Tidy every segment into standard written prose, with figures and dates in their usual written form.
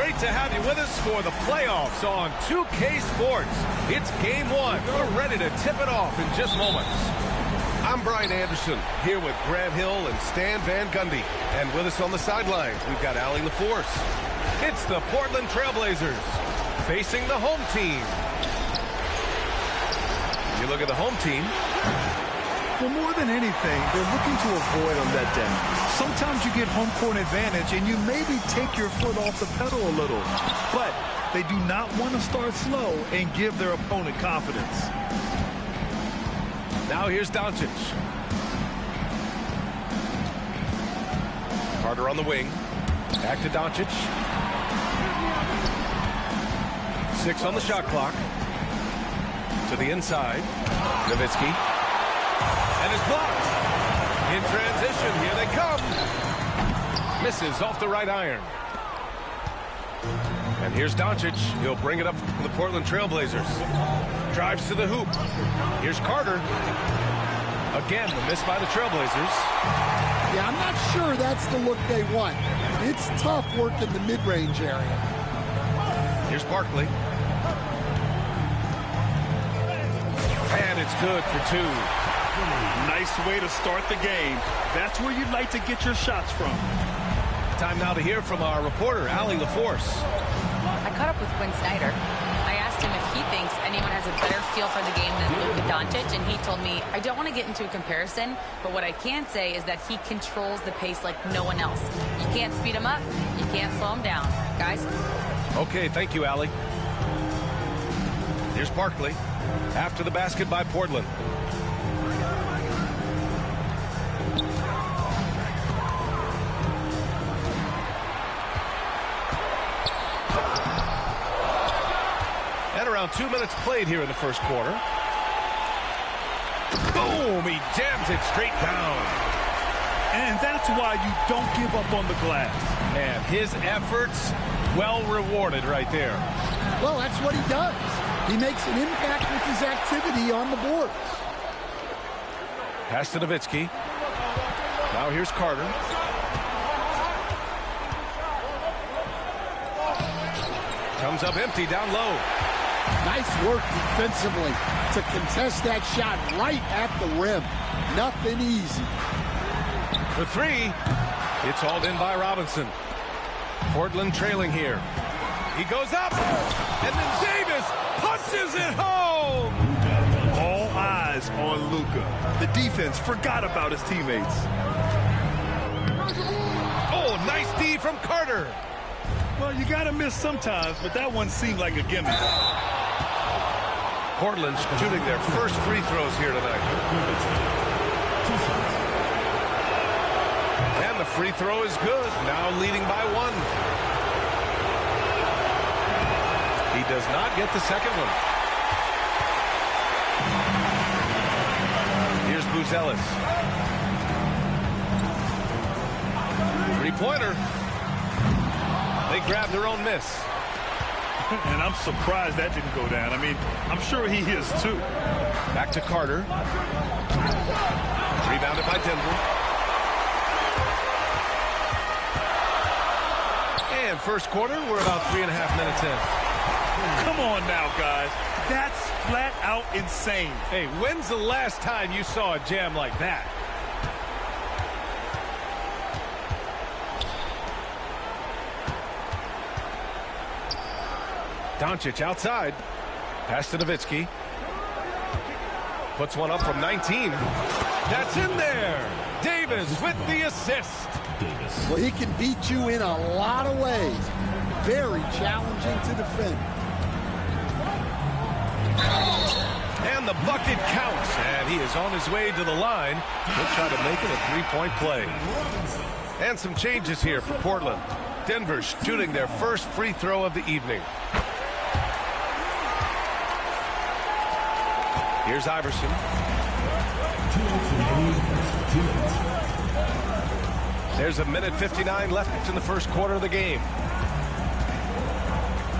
Great to have you with us for the playoffs on 2K Sports. It's game one. We're ready to tip it off in just moments. I'm Brian Anderson, here with Grant Hill and Stan Van Gundy. And with us on the sidelines, we've got Allie LaForce. It's the Portland Trailblazers facing the home team. You look at the home team. Well, more than anything, they're looking to avoid a letdown. Sometimes you get home court advantage and you maybe take your foot off the pedal a little. But they do not want to start slow and give their opponent confidence. Now here's Doncic. Carter on the wing. Back to Doncic. 6 on the shot clock. To the inside. Nowitzki. And it's blocked. In transition, here they come. Misses off the right iron. And here's Doncic. He'll bring it up for the Portland Trailblazers. Drives to the hoop. Here's Carter. Again, the miss by the Trailblazers. Yeah, I'm not sure that's the look they want. It's tough work in the mid-range area. Here's Barkley. And it's good for 2. Nice way to start the game. That's where you'd like to get your shots from. Time now to hear from our reporter, Allie LaForce. I caught up with Quinn Snyder. I asked him if he thinks anyone has a better feel for the game than Luka Doncic, and he told me, I don't want to get into a comparison, but what I can say is that he controls the pace like no one else. You can't speed him up. You can't slow him down. Guys? Okay, thank you, Allie. Here's Barkley. After the basket by Portland. And around 2 minutes played here in the first quarter. Boom! He jams it straight down. And that's why you don't give up on the glass. And his efforts, well rewarded right there. Well, that's what he does. He makes an impact with his activity on the boards. Pass to Nowitzki. Now here's Carter. Comes up empty down low. Nice work defensively to contest that shot right at the rim. Nothing easy. For 3, it's hauled in by Robinson. Portland trailing here. He goes up, and then Davis punches it home. All eyes on Luka. The defense forgot about his teammates. Oh, nice D from Carter. Well, you got to miss sometimes, but that one seemed like a gimme. Portland shooting their first free throws here tonight. And the free throw is good. Now leading by 1. He does not get the second one. Here's Buzelis. Three-pointer. They grab their own miss. And I'm surprised that didn't go down. I mean, I'm sure he is too. Back to Carter. Rebounded by Denver. And first quarter, we're about 3.5 minutes in. Come on now, guys. That's flat out insane. Hey, when's the last time you saw a jam like that? Doncic outside. Pass to Nowitzki. Puts one up from 19. That's in there. Davis with the assist. Well, he can beat you in a lot of ways. Very challenging to defend. And the bucket counts. And he is on his way to the line. He'll try to make it a 3-point play. And some changes here for Portland. Denver shooting their first free throw of the evening. Here's Iverson. There's 1:59 left in the first quarter of the game.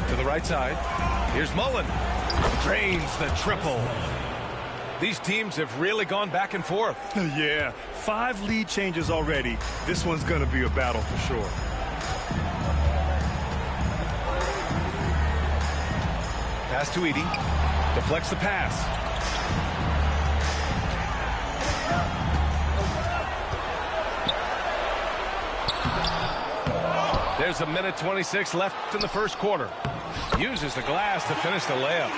To the right side. Here's Mullen. Drains the triple. These teams have really gone back and forth. Yeah, 5 lead changes already. This one's going to be a battle for sure. Pass to Edey. Deflects the pass. There's 1:26 left in the first quarter. Uses the glass to finish the layup.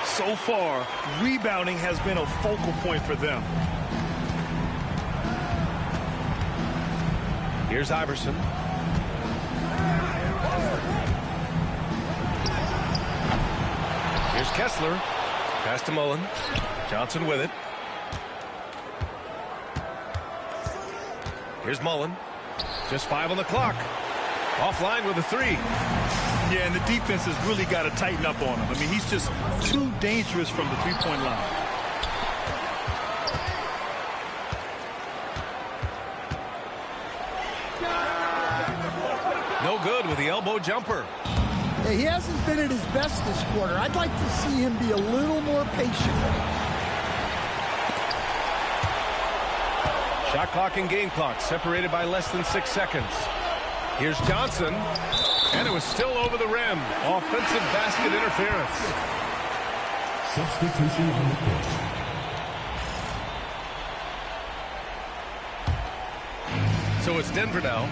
So far, rebounding has been a focal point for them. Here's Iverson. Here's Kessler. Pass to Mullen. Johnson with it. Here's Mullen. Just 5 on the clock. Offline with a 3. Yeah, and the defense has really got to tighten up on him. I mean, he's just too dangerous from the three-point line. No good with the elbow jumper. Hey, he hasn't been at his best this quarter. I'd like to see him be a little more patient. Shot clock and game clock separated by less than 6 seconds. Here's Johnson, and it was still over the rim. Offensive basket interference. Substitution on the court. So it's Denver now.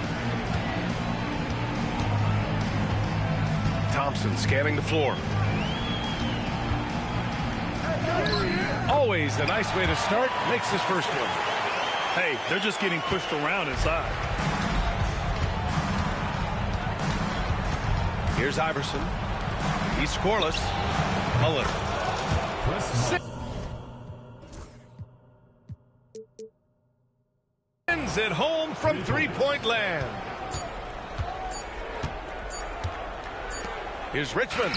Thompson scanning the floor. Always a nice way to start. Makes his first one. Hey, they're just getting pushed around inside. Here's Iverson. He's scoreless. Mullen. Sends it home from three-point land. Here's Richmond.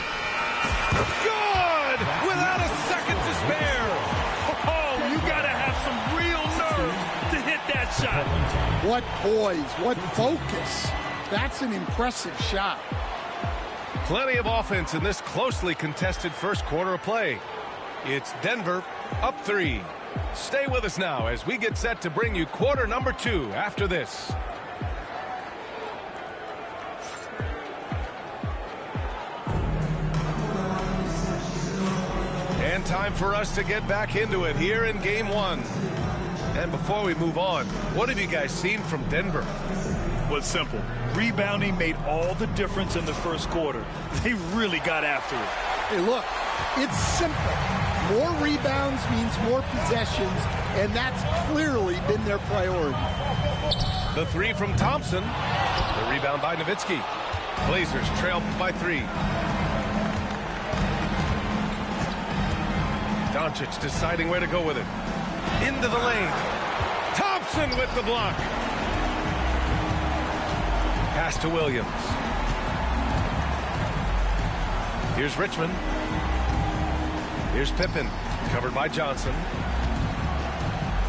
Good! Without a second to spare. Oh, you got to have some real nerve to hit that shot. What poise, what focus. That's an impressive shot. Plenty of offense in this closely contested first quarter of play. It's Denver up 3. Stay with us now as we get set to bring you quarter number 2 after this. And time for us to get back into it here in game 1. And before we move on, what have you guys seen from Denver? Well, it's simple. Rebounding made all the difference in the first quarter. They really got after it. Hey, look, it's simple. More rebounds means more possessions, and that's clearly been their priority. The 3 from Thompson. The rebound by Nowitzki. Blazers trail by 3. Doncic deciding where to go with it. Into the lane. Thompson with the block. Pass to Williams. Here's Richmond. Here's Pippen. Covered by Johnson.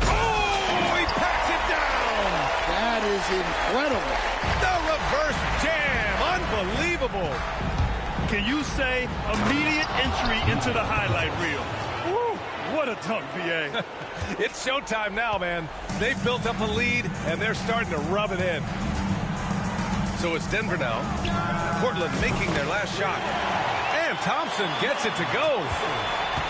Oh, he packs it down. That is incredible. The reverse jam. Unbelievable. Can you say immediate entry into the highlight reel? Woo, what a dunk, B.A. It's showtime now, man. They've built up a lead, and they're starting to rub it in. So it's Denver now. Portland making their last shot. And Thompson gets it to go.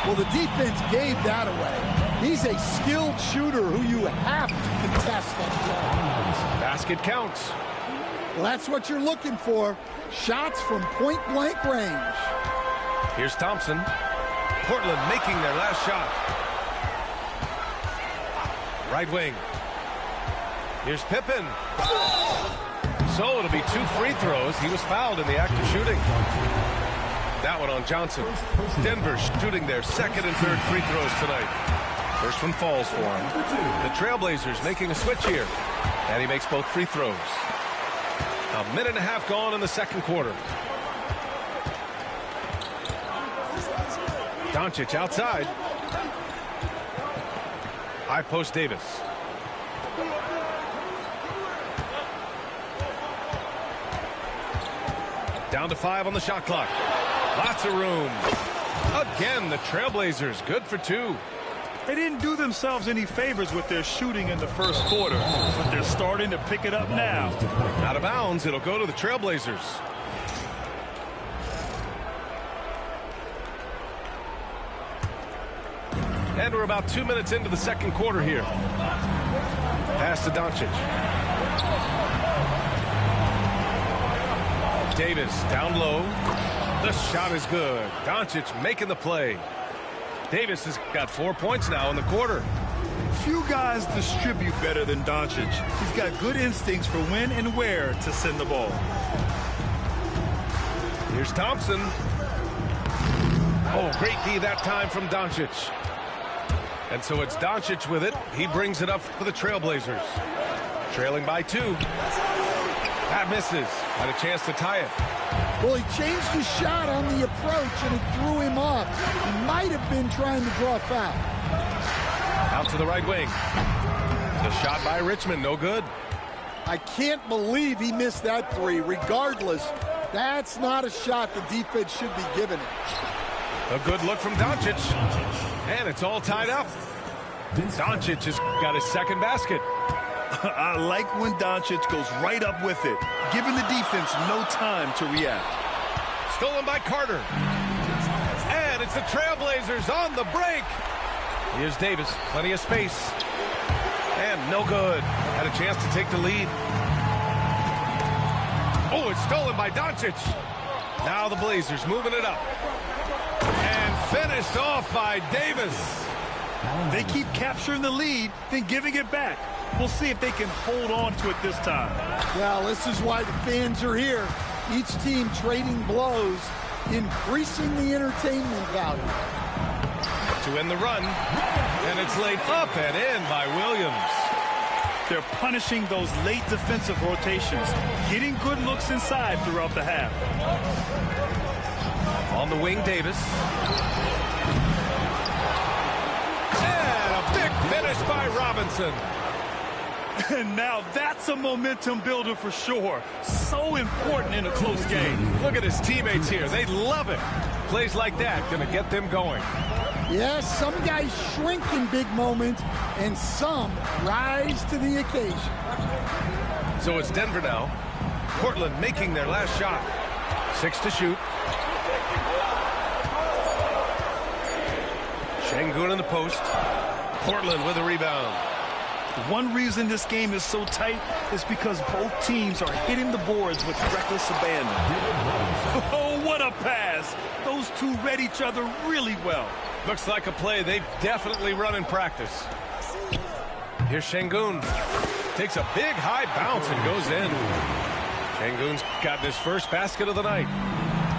Well, the defense gave that away. He's a skilled shooter who you have to contest that shot. Basket counts. Well, that's what you're looking for. Shots from point-blank range. Here's Thompson. Portland making their last shot. Right wing. Here's Pippen. So it'll be 2 free throws. He was fouled in the act of shooting. That one on Johnson. Denver shooting their second and third free throws tonight. First one falls for him. The Trailblazers making a switch here. And he makes both free throws. A minute and a half gone in the second quarter. Doncic outside. High post Davis. Down to 5 on the shot clock. Lots of room. Again, the Trailblazers good for 2. They didn't do themselves any favors with their shooting in the first quarter, but they're starting to pick it up now. Out of bounds, it'll go to the Trailblazers. And we're about 2 minutes into the second quarter here. Pass to Doncic. Davis down low. The shot is good. Doncic making the play. Davis has got 4 points now in the quarter. Few guys distribute better than Doncic. He's got good instincts for when and where to send the ball. Here's Thompson. Oh, great D that time from Doncic. And so it's Doncic with it. He brings it up for the Trailblazers. Trailing by 2. That misses. Had a chance to tie it. Well, he changed his shot on the approach, and it threw him off. He might have been trying to draw a foul. Out to the right wing. The shot by Richmond, no good. I can't believe he missed that three. Regardless, that's not a shot the defense should be giving it. A good look from Doncic. And it's all tied up. Doncic has got his second basket. I like when Doncic goes right up with it, giving the defense no time to react. Stolen by Carter. And it's the Trailblazers on the break. Here's Davis, plenty of space. And no good. Had a chance to take the lead. Oh, it's stolen by Doncic. Now the Blazers moving it up. And finished off by Davis. They keep capturing the lead, then giving it back. We'll see if they can hold on to it this time. Well, this is why the fans are here. Each team trading blows, increasing the entertainment value. To end the run, and it's laid up and in by Williams. They're punishing those late defensive rotations, getting good looks inside throughout the half. On the wing, Davis. And a big finish by Robinson. And now that's a momentum builder for sure. So important in a close game. Look at his teammates here. They love it. Plays like that going to get them going. Yes, some guys shrink in big moments, and some rise to the occasion. So it's Denver now. Portland making their last shot. 6 to shoot. Şengün in the post. Portland with a rebound. One reason this game is so tight is because both teams are hitting the boards with reckless abandon. Oh, what a pass. Those two read each other really well. Looks like a play they've definitely run in practice. Here's Şengün. Takes a big high bounce and goes in. Şengün's got his first basket of the night.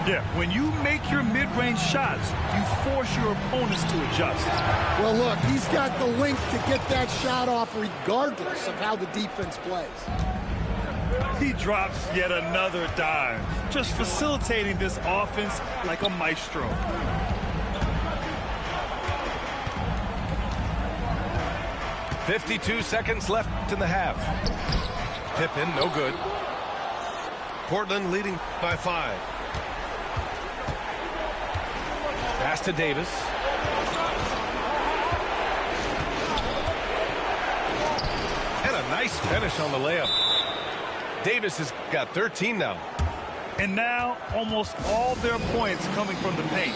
Yeah, when you make your mid-range shots, you force your opponents to adjust. Well, look, he's got the length to get that shot off regardless of how the defense plays. He drops yet another dime, just facilitating this offense like a maestro. .52 seconds left in the half. Pippen, no good. Portland leading by 5. Pass to Davis. And a nice finish on the layup. Davis has got 13 now. And now almost all their points coming from the paint.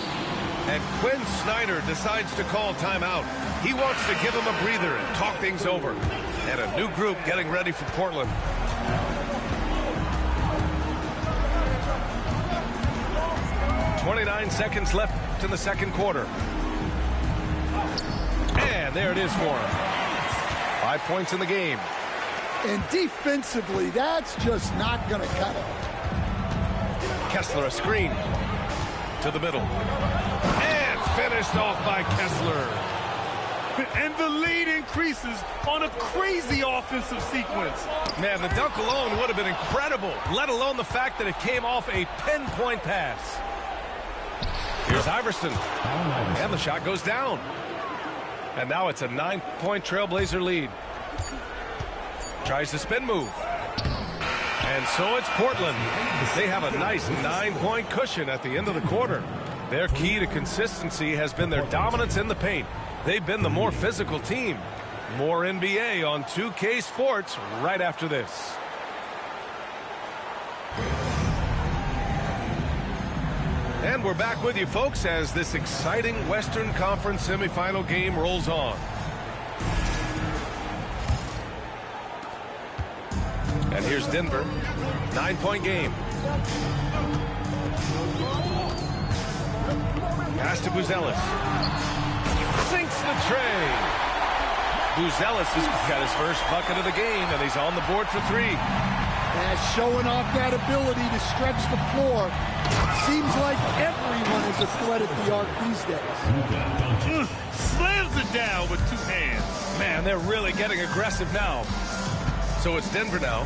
And Quinn Snyder decides to call timeout. He wants to give him a breather and talk things over. And a new group getting ready for Portland. .29 seconds left in the second quarter. And there it is for him. 5 points in the game. And defensively, that's just not going to cut it. Kessler a screen to the middle. And finished off by Kessler. And the lead increases on a crazy offensive sequence. Man, the dunk alone would have been incredible, let alone the fact that it came off a pinpoint pass. Here's Iverson. And the shot goes down. And now it's a 9-point Trailblazer lead. Tries the spin move. And so it's Portland. They have a nice 9-point cushion at the end of the quarter. Their key to consistency has been their dominance in the paint. They've been the more physical team. More NBA on 2K Sports right after this. And we're back with you, folks, as this exciting Western Conference semifinal game rolls on. And here's Denver. 9-point game. Pass to Buzelis. Sinks the tray. Buzelis has got his first bucket of the game, and he's on the board for 3. Showing off that ability to stretch the floor. Seems like everyone is a threat at the arc these days. Slams it down with 2 hands. Man, they're really getting aggressive now. So it's Denver now.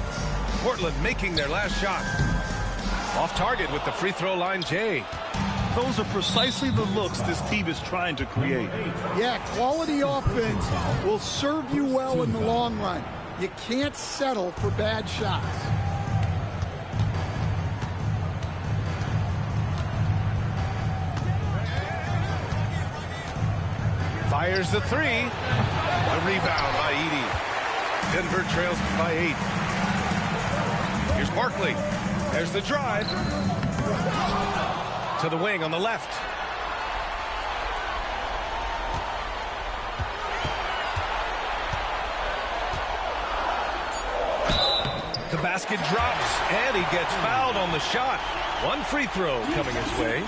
Portland making their last shot. Off target with the free throw line, Jay. Those are precisely the looks this team is trying to create. Yeah, quality offense will serve you well in the long run. You can't settle for bad shots. Fires the 3. A rebound by Edey. Denver trails by 8. Here's Barkley. There's the drive. To the wing on the left. The basket drops, and he gets fouled on the shot. 1 free throw coming his way.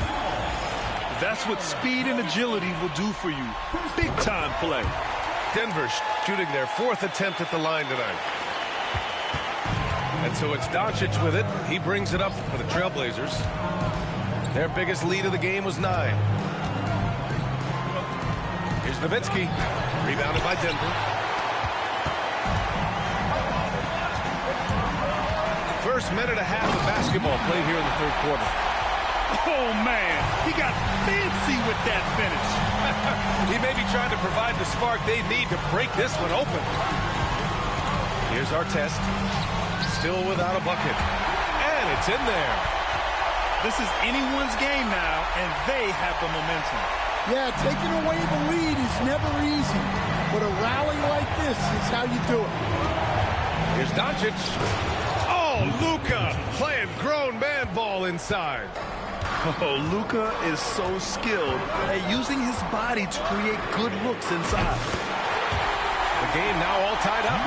That's what speed and agility will do for you. Big time play. Denver shooting their 4th attempt at the line tonight. And so it's Doncic with it. He brings it up for the Trailblazers. Their biggest lead of the game was 9. Here's Nowitzki. Rebounded by Denver. First minute and a half of basketball played here in the 3rd quarter. Oh, man. He got fancy with that finish. He may be trying to provide the spark they need to break this one open. Here's Artest. Still without a bucket. And it's in there. This is anyone's game now, and they have the momentum. Yeah, taking away the lead is never easy. But a rally like this is how you do it. Here's Doncic. Oh, Luka playing grown man ball inside. Oh, Luka is so skilled at using his body to create good looks inside. The game now all tied up.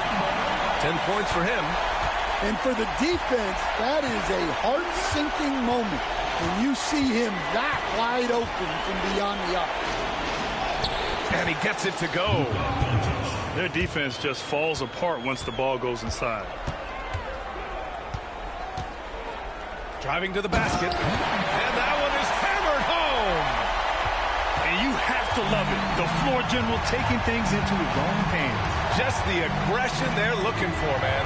10 points for him. And for the defense, that is a heart-sinking moment when you see him that wide open from beyond the arc. And he gets it to go. Their defense just falls apart once the ball goes inside. Driving to the basket. And that one is hammered home. And you have to love it. The floor general taking things into his own hands. Just the aggression they're looking for, man.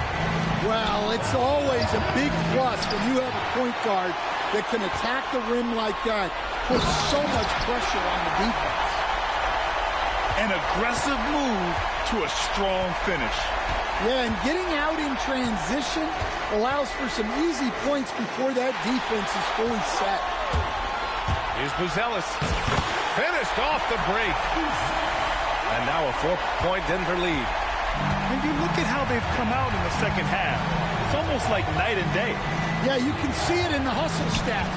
Well, it's always a big plus when you have a point guard that can attack the rim like that, put so much pressure on the defense. An aggressive move to a strong finish. Yeah, and getting out in transition allows for some easy points before that defense is fully set. Here's Buzelis. Finished off the break. And now a 4-point Denver lead. And you look at how they've come out in the second half. It's almost like night and day. Yeah, you can see it in the hustle stat.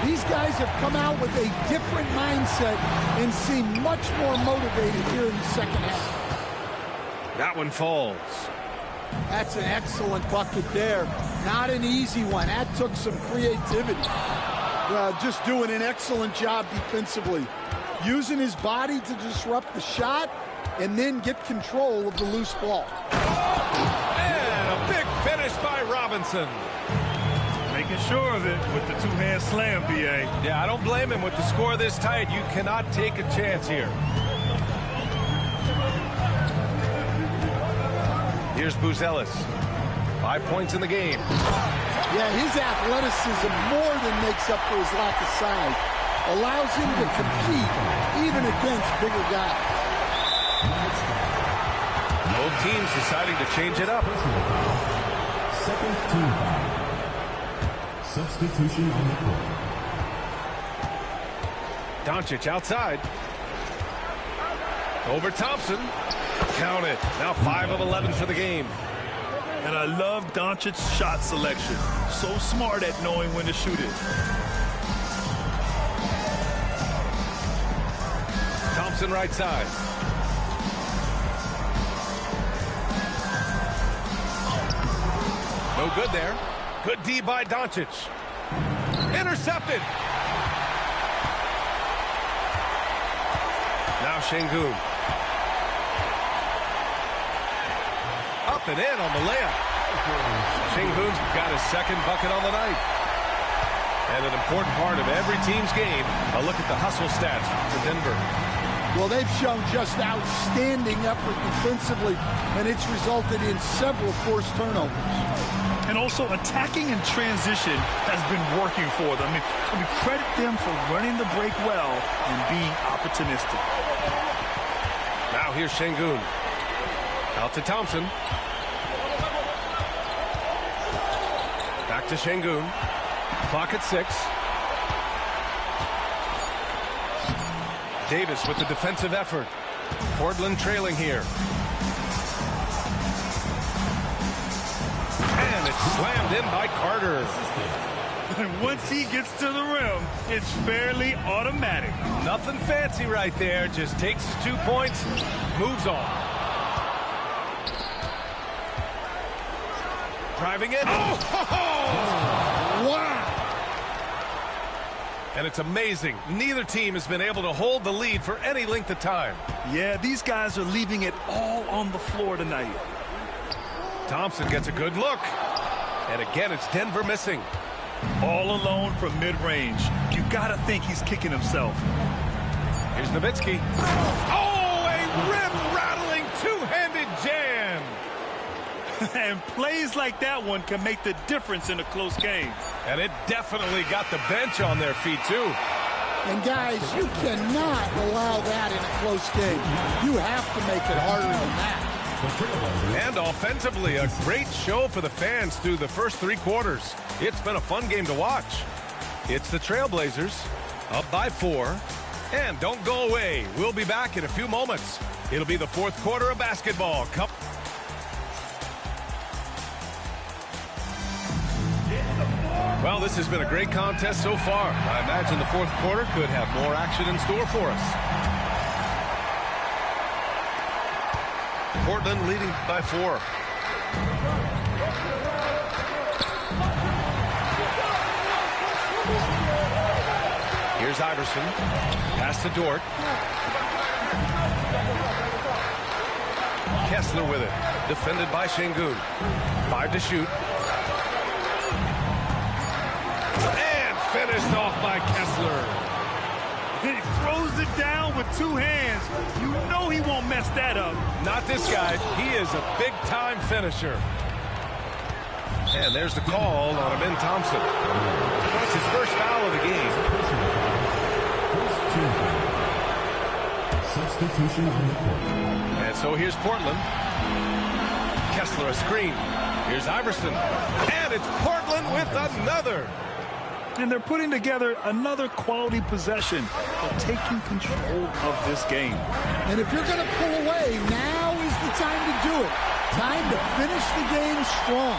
These guys have come out with a different mindset and seem much more motivated here in the second half. That one falls. That's an excellent bucket there. Not an easy one. That took some creativity. Just doing an excellent job defensively. Using his body to disrupt the shot and then get control of the loose ball. And a big finish by Robinson. Making sure of it with the 2-hand slam, B.A. Yeah, I don't blame him. With the score this tight, you cannot take a chance here. Here's Buzelis. 5 points in the game. Yeah, his athleticism more than makes up for his lack of size. Allows him to compete even against bigger guys. Both teams deciding to change it up. Second team. Substitution on the court. Doncic outside. Over Thompson. Count it. Now 5 of 11 for the game. And I love Doncic's shot selection. So smart at knowing when to shoot it. Thompson right side. No good there. Good D by Doncic. Intercepted. Now Şengün. Up and in on the layup. Şengün's got his second bucket on the night. And an important part of every team's game, a look at the hustle stats for Denver. Well, they've shown just outstanding effort defensively, and it's resulted in several forced turnovers. And also attacking in transition has been working for them. I mean, credit them for running the break well and being opportunistic. Now here's Şengün. Out to Thompson. Back to Şengün. Clock at 6. Davis with the defensive effort. Portland trailing here. And it's slammed in by Carter. And once he gets to the rim, it's fairly automatic. Nothing fancy right there. Just takes his 2 points, moves on. Driving it. Wow! And it's amazing. Neither team has been able to hold the lead for any length of time. Yeah, these guys are leaving it all on the floor tonight. Thompson gets a good look. And again, it's Denver missing. All alone from mid-range. You got to think he's kicking himself. Here's Nowitzki. Oh, a rim-rattling two-handed jam. And plays like that one can make the difference in a close game. And it definitely got the bench on their feet, too. And, guys, you cannot allow that in a close game. You have to make it harder than that. And offensively, a great show for the fans through the first 3 quarters. It's been a fun game to watch. It's the Trailblazers, up by 4. And don't go away. We'll be back in a few moments. It'll be the 4th quarter of basketball. Well, this has been a great contest so far. I imagine the 4th quarter could have more action in store for us. Portland leading by 4. Here's Iverson. Pass to Dort. Kessler with it. Defended by Şengün. 5 to shoot. And finished off by Kessler. He throws it down with 2 hands. You know he won't mess that up. Not this guy. He is a big-time finisher. And there's the call on Amen Thompson. That's his first foul of the game. Substitution on the court. And so here's Portland. Kessler a screen. Here's Iverson. And it's Portland with another. And they're putting together another quality possession for taking control of this game. And if you're going to pull away, now is the time to do it. Time to finish the game strong.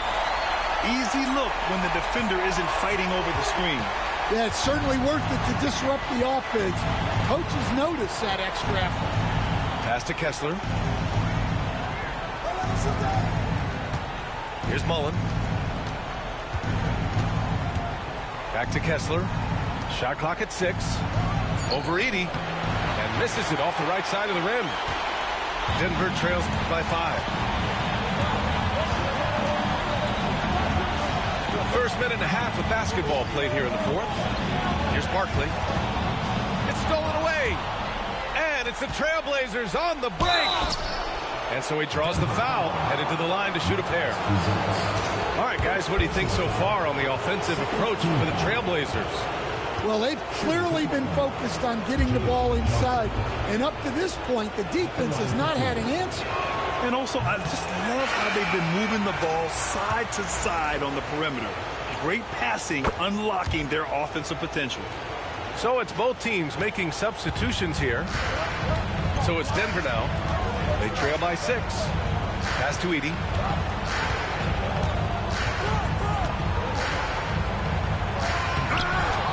Easy look when the defender isn't fighting over the screen. Yeah, it's certainly worth it to disrupt the offense. Coaches notice that extra effort. Pass to Kessler. Here's Mullen. Back to Kessler. Shot clock at 6. Over Edey. And misses it off the right side of the rim. Denver trails by 5. First minute and a half of basketball played here in the 4th. Here's Barkley. It's stolen away. And it's the Trailblazers on the break. And so he draws the foul, headed to the line to shoot a pair. All right, guys, what do you think so far on the offensive approach for the Trailblazers? Well, they've clearly been focused on getting the ball inside. And up to this point, the defense has not had an answer. And also, I just love how they've been moving the ball side to side on the perimeter. Great passing, unlocking their offensive potential. So it's both teams making substitutions here. So it's Denver now. They trail by 6. Pass to Edey.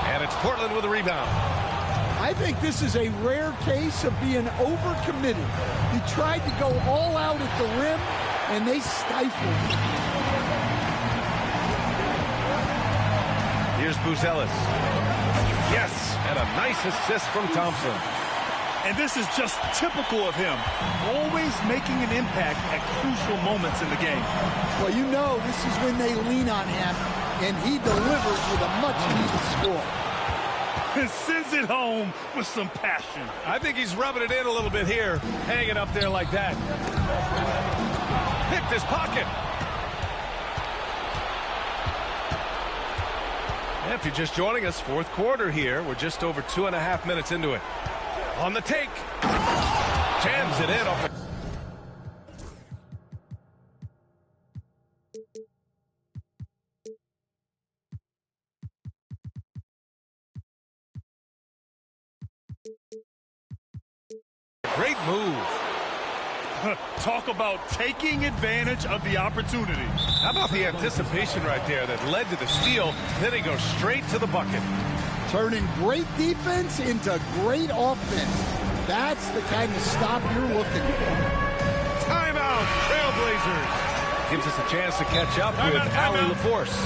And it's Portland with a rebound. I I think this is a rare case of being overcommitted. He tried to go all out at the rim, and they stifled him. Here's Buzelis. Yes, and a nice assist from Thompson. And this is just typical of him, always making an impact at crucial moments in the game. Well, you know this is when they lean on him, and he delivers with a much-needed score. And sends it home with some passion. I think he's rubbing it in a little bit here, hanging up there like that. Picked his pocket. If you're just joining us, fourth quarter here. We're just over 2.5 minutes into it. On the take. Jams it in off the... Great move. Talk about taking advantage of the opportunity. How about the anticipation right there that led to the steal? Then he goes straight to the bucket. Turning great defense into great offense. That's the kind of stop you're looking for. Timeout, Trailblazers. Gives us a chance to catch up with Allie LaForce.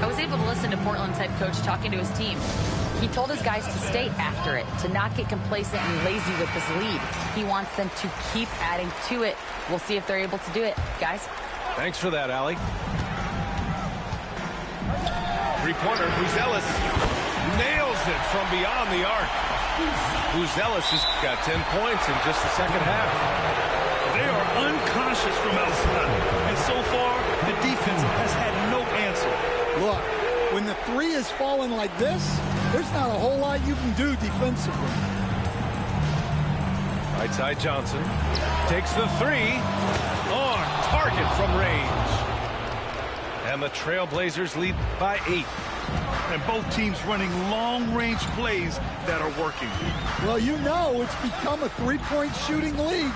I was able to listen to Portland's head coach talking to his team. He told his guys to stay after it, to not get complacent and lazy with this lead. He wants them to keep adding to it. We'll see if they're able to do it, guys. Thanks for that, Allie. Three-pointer, Buzelis nails it from beyond the arc. Buzelis has got 10 points in just the second half. They are unconscious from outside, and so far, the defense has had no answer. Look, when the three is falling like this, there's not a whole lot you can do defensively. Right side Johnson takes the three on target from range. And the Trailblazers lead by 8. And both teams running long-range plays that are working. Well, you know it's become a three-point shooting league.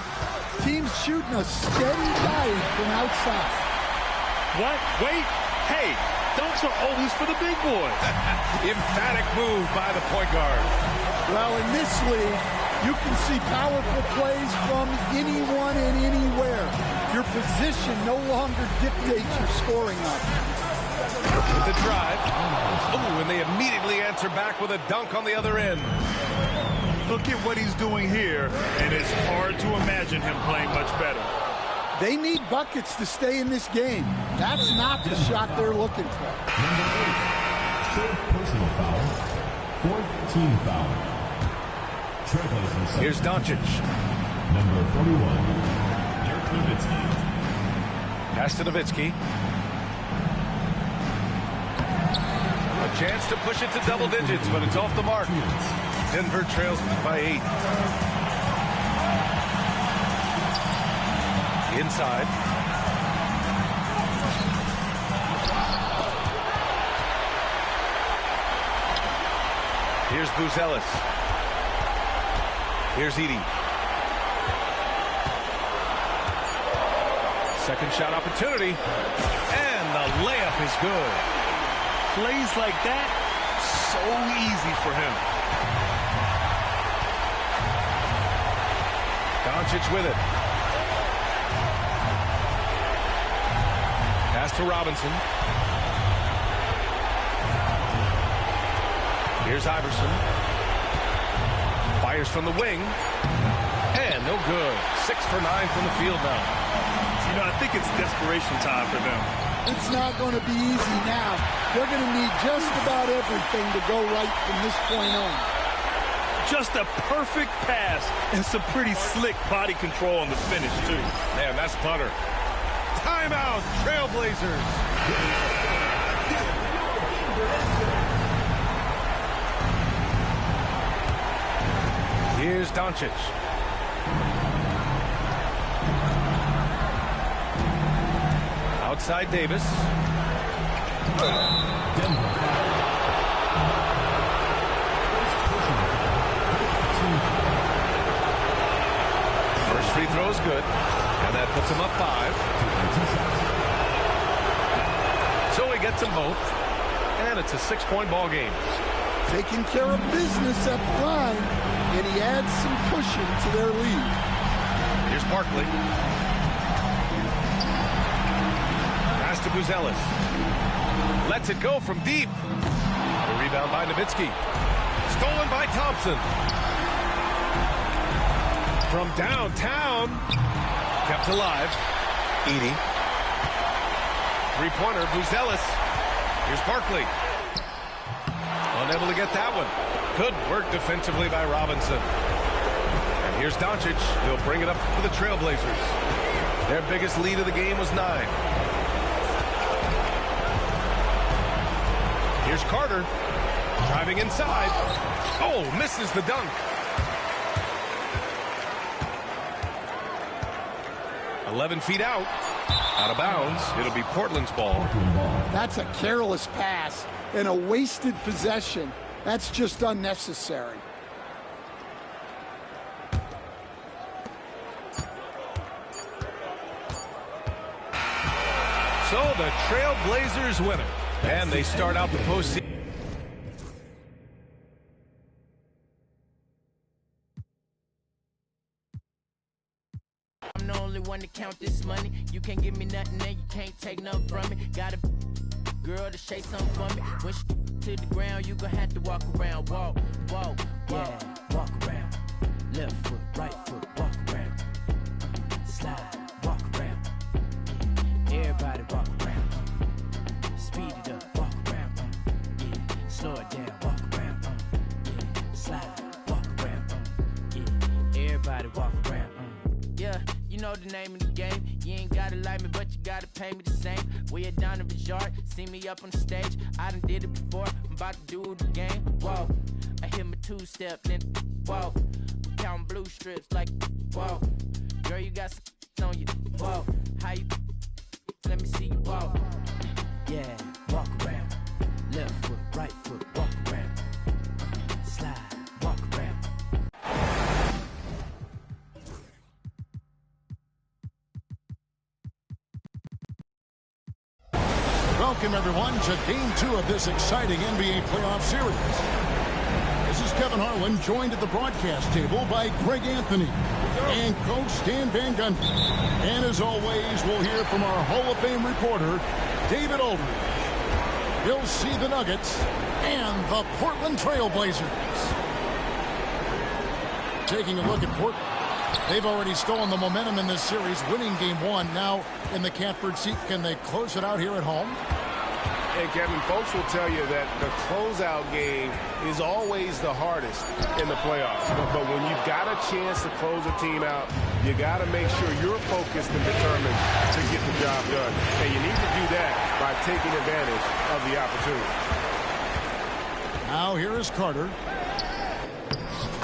Teams shooting a steady dive from outside. What? Wait. Hey, dunks are always for the big boys. Emphatic move by the point guard. Well, in this league, you can see powerful plays from anyone and anywhere. Your position no longer dictates your scoring options. With the drive. Oh, and they immediately answer back with a dunk on the other end. Look at what he's doing here, and it's hard to imagine him playing much better. They need buckets to stay in this game. That's not the shot they're looking for. Number 8, third personal foul, fourth team foul. Trailblazers. Here's Doncic. Number 41, Dirk Nowitzki. Pass to Nowitzki. A chance to push it to double digits, but it's off the mark. Denver trails by 8. Inside. Here's Buzelis. Here's Edey. Second shot opportunity. And the layup is good. Plays like that, so easy for him. Doncic with it. Pass to Robinson. Here's Iverson. Fires from the wing. And no good. 6 for 9 from the field now. You know, I think it's desperation time for them. It's not going to be easy now. They're going to need just about everything to go right from this point on. Just a perfect pass and some pretty slick body control on the finish, too. Man, that's butter. Timeout, Trailblazers. Here's Doncic. Outside Davis. Denver. First free throw is good, and that puts him up 5. So he gets them both, and it's a 6-point ball game. taking care of business at the line, and he adds some cushion to their lead. Here's Barkley. Pass to Buzelis. Lets it go from deep. The rebound by Nowitzki. Stolen by Thompson. From downtown. Kept alive. Edey. Three-pointer, Buzelis. Here's Barkley. Unable to get that one. Good work defensively by Robinson. And here's Doncic. He'll bring it up for the Trailblazers. Their biggest lead of the game was 9. Here's Carter. Driving inside. Oh, misses the dunk. 11 feet out. Out of bounds. It'll be Portland's ball. That's a careless pass and a wasted possession. That's just unnecessary. So the Trailblazers win it. And they start out the postseason. I'm the only one to count this money. You can't give me nothing and you can't take nothing from me. Got a girl to shake something for me. When she to the ground, you gon' have to walk around. Walk, walk, yeah, walk around. Left foot, right foot, walk around. Slide, walk around. Everybody walk around. Speed it up, walk around. Yeah, slow it down, walk around. Yeah, slide, walk around. Yeah, everybody walk around. Yeah, you know the name of the game. You ain't gotta like me, but you gotta pay me the same. We at Donovan's yard, see me up on the stage. I done did it before, I'm about to do it again. Whoa, I hit my two-step, then whoa. Counting blue strips like whoa. Girl, you got some on you. Whoa, how you? Let me see you walk. Yeah, walk around. Left foot, right foot, walk around. Slide, walk around. Welcome, everyone, to Game 2 of this exciting NBA playoff series. This is Kevin Harlan, joined at the broadcast table by Greg Anthony and Coach Stan Van Gundy. And as always, we'll hear from our Hall of Fame reporter, David Aldridge. He'll see the Nuggets and the Portland Trailblazers. Taking a look at Portland. They've already stolen the momentum in this series, winning Game 1. Now in the catbird seat, can they close it out here at home? And Kevin, folks will tell you that the closeout game is always the hardest in the playoffs. But when you've got a chance to close a team out, you got to make sure you're focused and determined to get the job done. And you need to do that by taking advantage of the opportunity. Now here is Carter.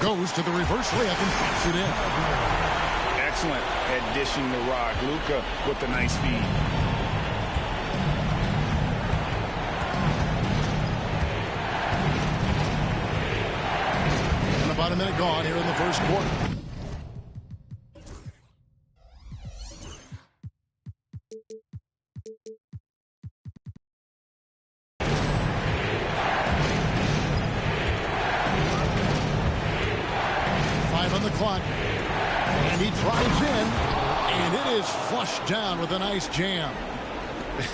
Goes to the reverse layup and pops it in. Excellent addition to Rock. Luka with the nice feed. And about a minute gone here in the first quarter. On the clock, and he drives in, and it is flushed down with a nice jam.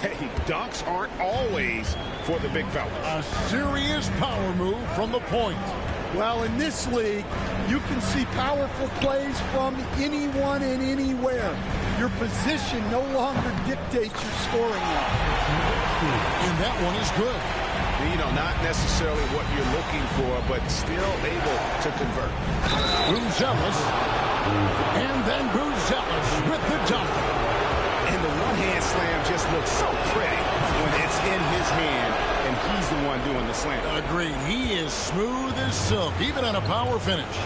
Hey, dunks aren't always for the big fellas. A serious power move from the point. Well, in this league, you can see powerful plays from anyone and anywhere. Your position no longer dictates your scoring line. And that one is good. You know, not necessarily what you're looking for, but still able to convert. Buzelis, and then Buzelis with the dunk. And the one-hand slam just looks so pretty when it's in his hand, and he's the one doing the slam. Agreed. He is smooth as silk, even on a power finish.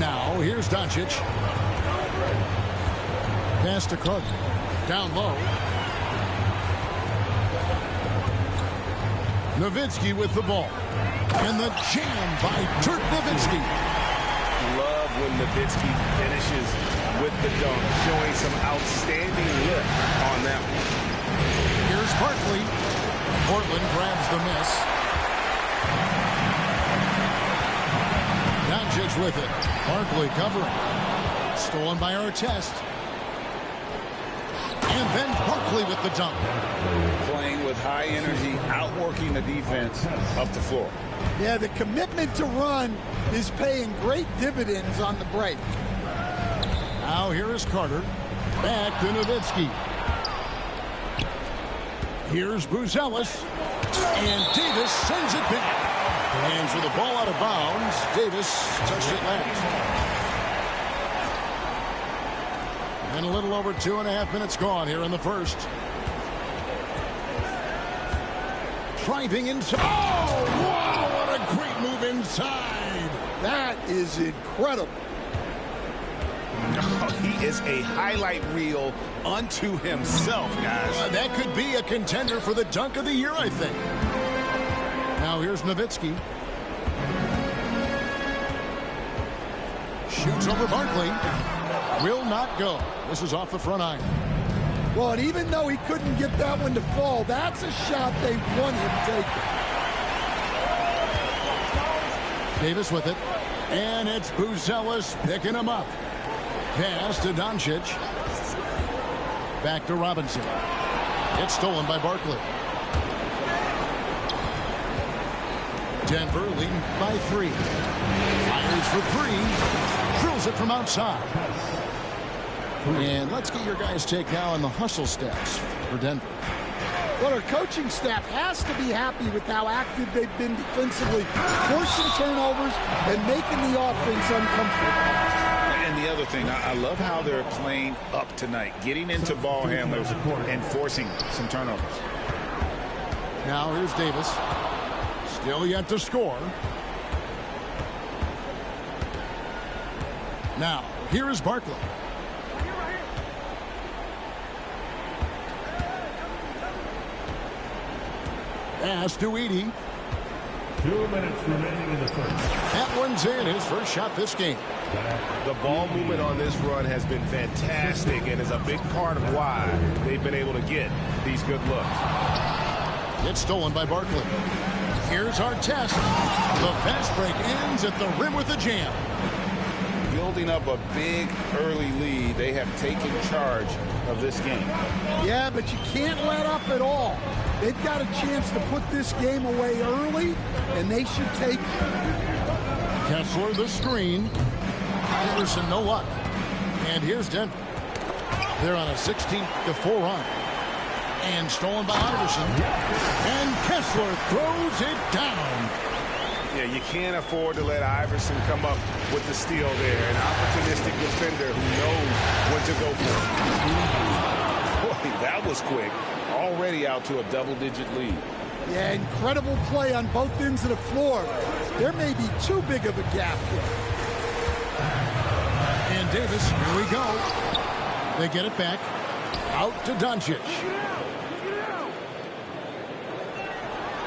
Now, here's Doncic. Pass to Carter. Down low. Nowitzki with the ball. And the jam by Dirk Nowitzki. Love when Nowitzki finishes with the dunk, showing some outstanding lift on that one. Here's Barkley. Portland grabs the miss. Davis with it. Barkley covering. Stolen by Artest. And then Barkley with the dunk. Playing with high energy, outworking the defense up the floor. Yeah, the commitment to run is paying great dividends on the break. Now here is Carter. Back to Nowitzki. Here's Buzelis. And Davis sends it back. Hands with the ball out of bounds. Davis touched it last. And a little over 2.5 minutes gone here in the first. Driving inside. Oh, wow, what a great move inside. That is incredible. Oh, he is a highlight reel unto himself, guys. That could be a contender for the dunk of the year, I think. Now here's Nowitzki. Shoots over Barkley. Will not go. This is off the front iron. Well, and even though he couldn't get that one to fall, that's a shot they want him taking. Davis with it. And it's Buzelis picking him up. Pass to Doncic. Back to Robinson. It's stolen by Barkley. Denver leading by 3. Fires for 3. Drills it from outside. And let's get your guys' take now on the hustle stats for Denver. Well, our coaching staff has to be happy with how active they've been defensively, forcing turnovers and making the offense uncomfortable. And the other thing, I love how they're playing up tonight, getting into ball handlers and forcing some turnovers. Now here's Davis. Still yet to score. Now, here is Barkley. Pass to Edey. 2 minutes remaining in the first. That one's in, his first shot this game. The ball movement on this run has been fantastic and is a big part of why they've been able to get these good looks. It's stolen by Barkley. Here's Artest. The fast break ends at the rim with a jam. Building up a big early lead, they have taken charge of this game. Yeah, but you can't let up at all. They've got a chance to put this game away early, and they should take it. Kessler the screen. Iverson no luck. And here's Denver. They're on a 16-4 run. And stolen by Iverson. And Kessler throws it down. Yeah, you can't afford to let Iverson come up with the steal there. An opportunistic defender who knows when to go for it. Boy, that was quick. Already out to a double-digit lead. Yeah, incredible play on both ends of the floor. There may be too big of a gap here. And Davis, here we go. They get it back. Out to Doncic.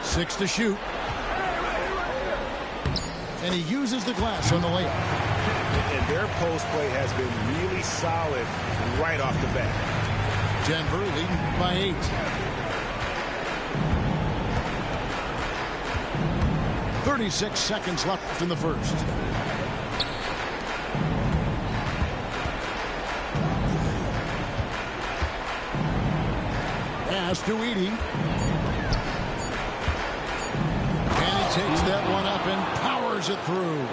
6 to shoot. And he uses the glass on the layup. And their post play has been really solid right off the bat. Denver leading by 8. .36 seconds left in the first. Pass to Edey. And he takes that one up and powers it through.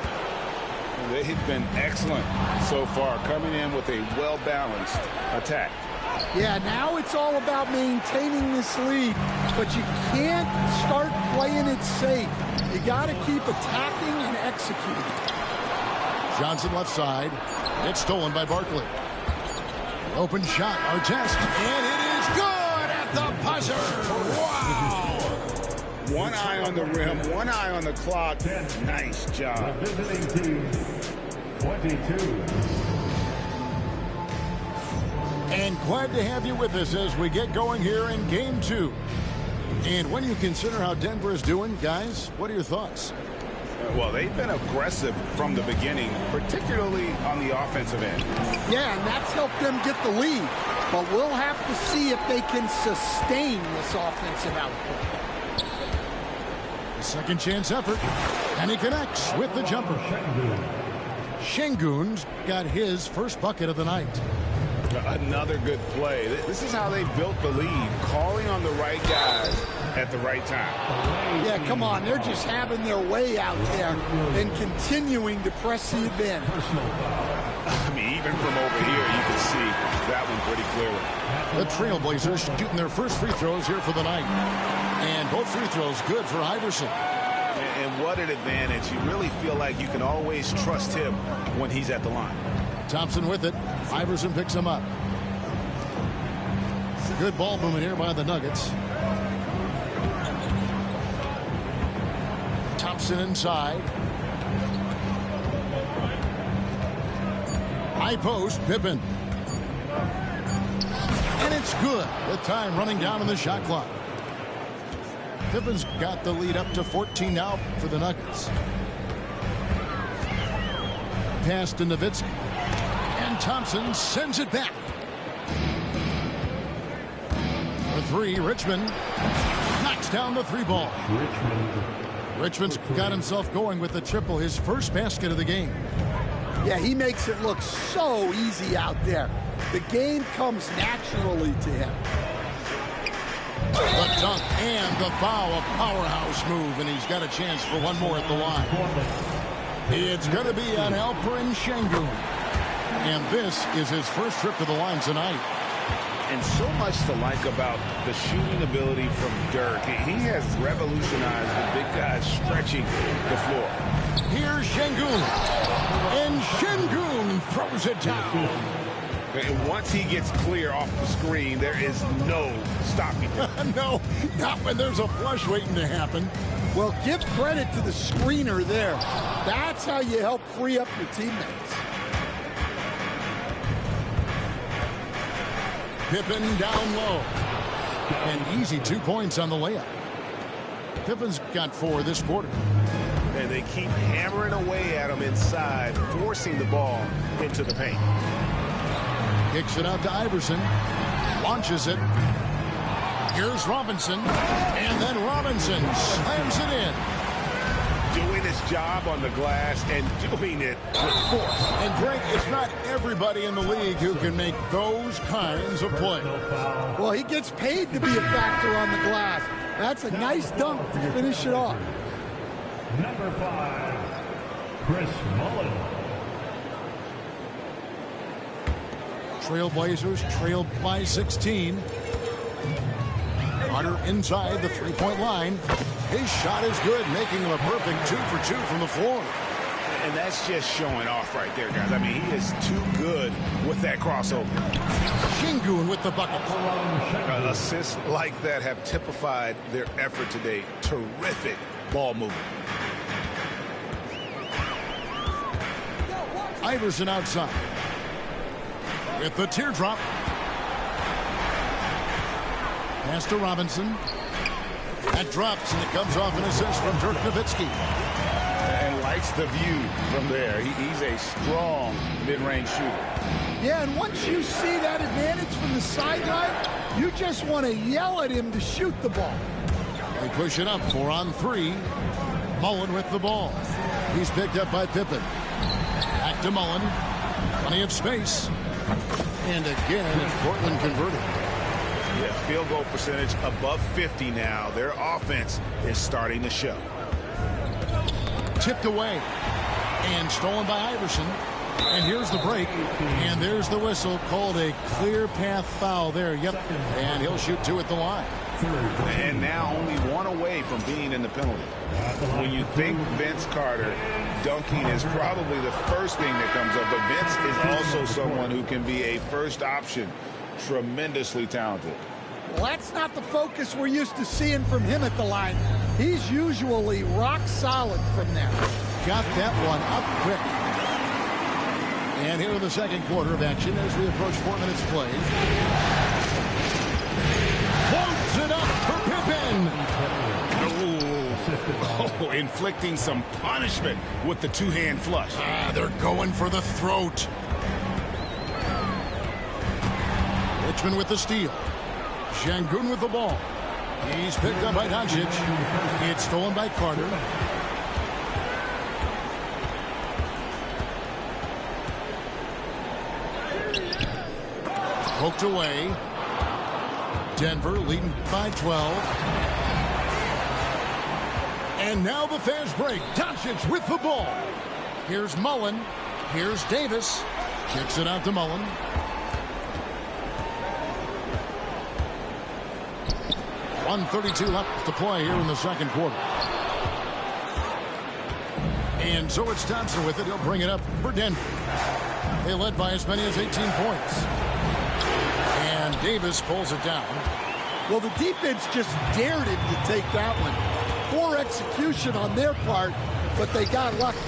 They've been excellent so far, coming in with a well-balanced attack. Yeah, now it's all about maintaining this lead, but you can't start playing it safe. You got to keep attacking and executing. Johnson left side. It's stolen by Barkley. Open shot, Artest, and it is good at the buzzer. Wow! One eye on the rim, one eye on the clock. Nice job. The visiting team, 22. And glad to have you with us as we get going here in Game 2. And when you consider how Denver is doing, guys, what are your thoughts? Well, they've been aggressive from the beginning, particularly on the offensive end. Yeah, and that's helped them get the lead. But we'll have to see if they can sustain this offensive output. A second chance effort. And he connects with the jumper. Şengün's got his first bucket of the night. Another good play. This is how they built the lead, calling on the right guys at the right time. Yeah, come on. They're just having their way out there and continuing to press the advantage. I mean, even from over here, you can see that one pretty clearly. The Trailblazers shooting their first free throws here for the night. And both free throws good for Iverson. And what an advantage. You really feel like you can always trust him when he's at the line. Thompson with it. Iverson picks him up. Good ball movement here by the Nuggets. Thompson inside. High post, Pippen. And it's good with time running down on the shot clock. Pippen's got the lead up to 14 now for the Nuggets. Pass to Nowitzki. And Thompson sends it back. For three, Richmond knocks down the three ball. Richmond's got himself going with the triple, his first basket of the game. Yeah, he makes it look so easy out there. The game comes naturally to him. The dunk and the foul, a powerhouse move, and he's got a chance for one more at the line. It's going to be on Alperen Şengün. And this is his first trip to the line tonight. And so much to like about the shooting ability from Dirk. He has revolutionized the big guys stretching the floor. Here's Şengün. And Şengün throws it down. And once he gets clear off the screen, there is no stopping him. No, not when there's a flush waiting to happen. Well, give credit to the screener there. That's how you help free up your teammates. Pippen down low. And easy 2 points on the layup. Pippen's got 4 this quarter. And they keep hammering away at him inside, forcing the ball into the paint. Kicks it out to Iverson. Launches it. Here's Robinson. And then Robinson slams it in. Doing his job on the glass and doing it with force. And Greg, it's not everybody in the league who can make those kinds of plays. Well, he gets paid to be a factor on the glass. That's a nice dunk to finish it off. Number 5, Chris Mullin. Trailblazers trailed by 16. Carter inside the three-point line. His shot is good, making him a perfect 2 for 2 from the floor. And that's just showing off right there, guys. I mean, he is too good with that crossover. Şengün with the bucket. Assists like that have typified their effort today. Terrific ball movement. Iverson outside. With the teardrop. Pass to Robinson. That drops, and it comes off an assist from Dirk Nowitzki. And likes the view from there. He's a strong mid-range shooter. Yeah, and once you see that advantage from the sideline, you just want to yell at him to shoot the ball. They push it up 4 on 3. Mullin with the ball. He's picked up by Pippen. Back to Mullin. Plenty of space. And again, it's Portland converted. Yeah, field goal percentage above 50 now. Their offense is starting to show. Tipped away. And stolen by Iverson. And here's the break. And there's the whistle. Called a clear path foul there. Yep. And he'll shoot 2 at the line. And now only 1 away from being in the penalty. When you think Vince Carter, dunking is probably the first thing that comes up. But Vince is also someone who can be a first option. Tremendously talented. Well, that's not the focus we're used to seeing from him at the line. He's usually rock solid from there. Got that one up quick. And here in the second quarter of action as we approach 4 minutes play. Floats it up for Pippen. Oh, inflicting some punishment with the 2-hand flush. They're going for the throat. Richmond with the steal. Şengün with the ball. He's picked up by Doncic. It's stolen by Carter. Poked away. Denver leading by 12. And now the fast break. Doncic with the ball. Here's Mullen. Here's Davis. Kicks it out to Mullen. .132 left to play here in the second quarter. And so it's Thompson with it. He'll bring it up for Denver. They led by as many as 18 points. And Davis pulls it down. Well, the defense just dared him to take that one. Poor execution on their part, but they got lucky.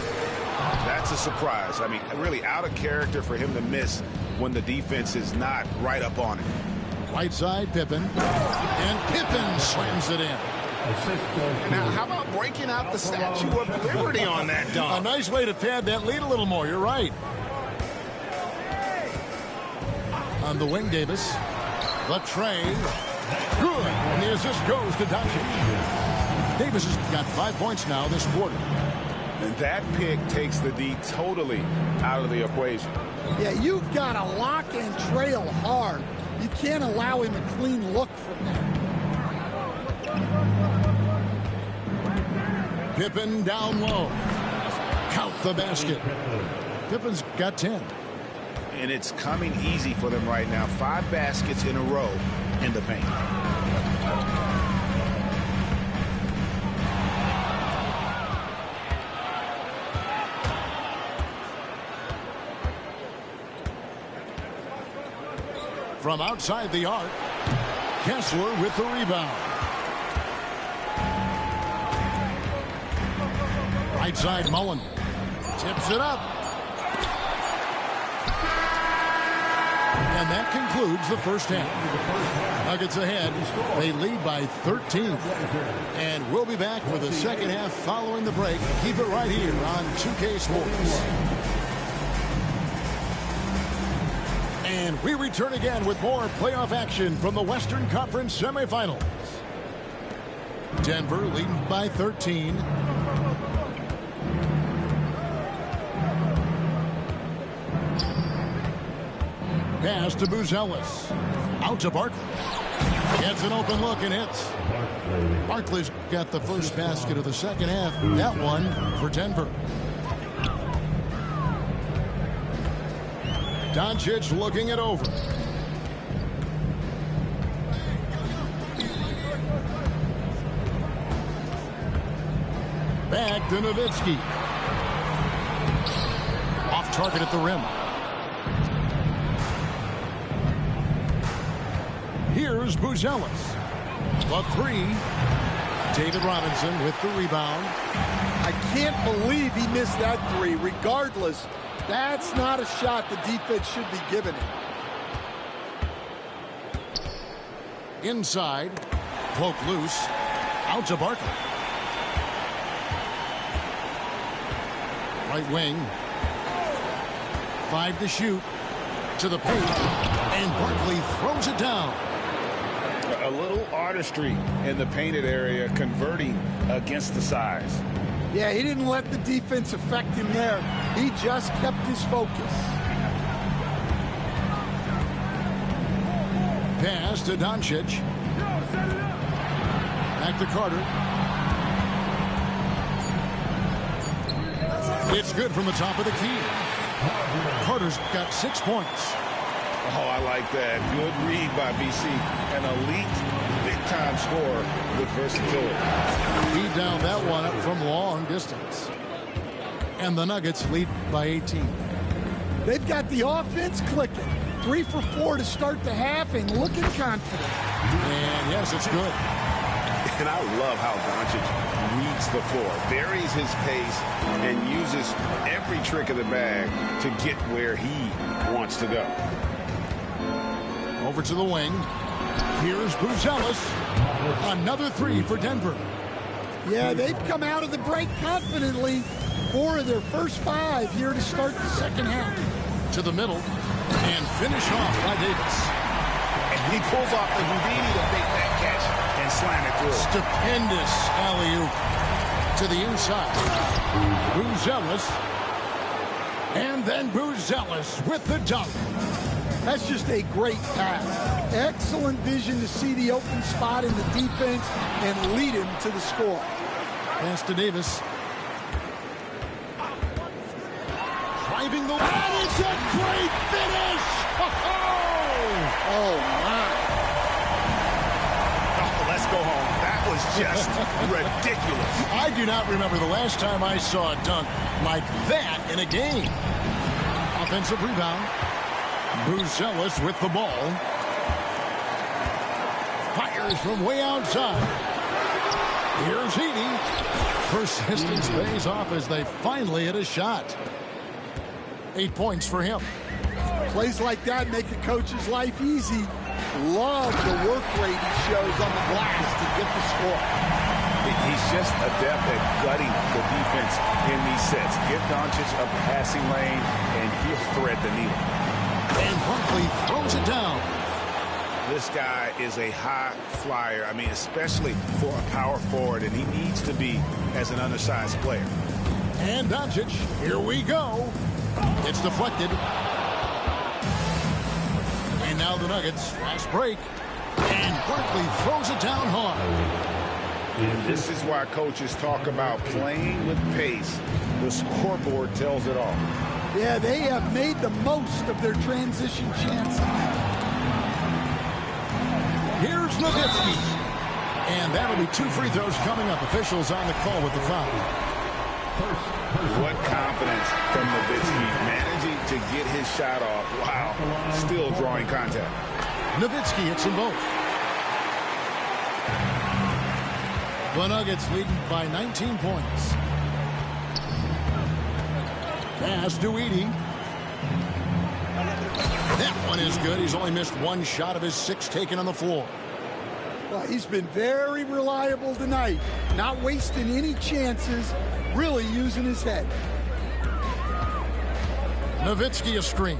That's a surprise. I mean, really out of character for him to miss when the defense is not right up on it. Right side, Pippen. And Pippen slams it in. Now, how about breaking out the Statue of Liberty on that dunk? A nice way to pad that lead a little more. You're right. On the wing, Davis. Latrey. Good. And the assist goes to Doncic. Davis has got 5 points now this quarter. And that pick takes the D totally out of the equation. Yeah, you've got to lock and trail hard. You can't allow him a clean look from there. Pippen down low. Count the basket. Pippen's got 10. And it's coming easy for them right now. 5 baskets in a row in the paint. From outside the arc, Kessler with the rebound. Right side, Mullen. Tips it up. And that concludes the first half. Nuggets ahead. They lead by 13. And we'll be back for the second half following the break. Keep it right here on 2K Sports. And we return again with more playoff action from the Western Conference semifinals. Denver leading by 13. Pass to Buzelis. Out to Barkley. Gets an open look and hits. Barkley's got the first basket of the second half. That one for Denver. Doncic looking it over. Back to Nowitzki. Off target at the rim. Here's Buzelis. The three. David Robinson with the rebound. I can't believe he missed that three. Regardless, that's not a shot the defense should be giving him. Inside. Poke loose. Out to Barkley. Right wing. 5 to shoot. To the paint. And Barkley throws it down. A little artistry in the painted area, converting against the size. Yeah, he didn't let the defense affect him there. He just kept his focus. Pass to Doncic. Back to Carter. It's good from the top of the key. Carter's got 6 points. Oh, I like that. Good read by BC. An elite, big-time scorer with versatility. He downed that one up from long distance. And the Nuggets lead by 18. They've got the offense clicking. 3 for 4 to start the half and looking confident. And yes, it's good. And I love how Doncic reads the floor, varies his pace, and uses every trick of the bag to get where he wants to go. Over to the wing. Here's Buzelis. Another 3 for Denver. Yeah, they've come out of the break confidently. 4 of their first 5 here to start the second half. To the middle. And finish off by Davis. And he pulls off the Houdini to make that catch and slam it through. Stupendous alley-oop. To the inside. Buzelis. And then Buzelis with the dunk. That's just a great pass. Excellent vision to see the open spot in the defense and lead him to the score. Pass to Davis. Driving the... And it's a great finish! Oh, my. Oh, let's go home. That was just ridiculous. I do not remember the last time I saw a dunk like that in a game. Offensive rebound. Buzelis with the ball. Fires from way outside. Here's Edey. Persistence pays off as they finally hit a shot. 8 points for him. Plays like that make a coach's life easy. Love the work rate he shows on the glass to get the score. He's just adept at gutting the defense in these sets. Give Doncic a passing lane, and he'll thread the needle. And Barkley throws it down. This guy is a high flyer. I mean, especially for a power forward, and he needs to be as an undersized player. And Doncic, here we go. It's deflected. And now the Nuggets, fast break. And Barkley throws it down hard. And this is why coaches talk about playing with pace. The scoreboard tells it all. Yeah, they have made the most of their transition chances. Here's Nowitzki. And that'll be 2 free throws coming up. Officials on the call with the foul. What confidence from Nowitzki, managing to get his shot off while still drawing contact. Nowitzki hits them both. The Nuggets leading by 19 points. Pass to Edey. That one is good. He's only missed 1 shot of his 6 taken on the floor. Well, he's been very reliable tonight. Not wasting any chances. Really using his head. Nowitzki a screen.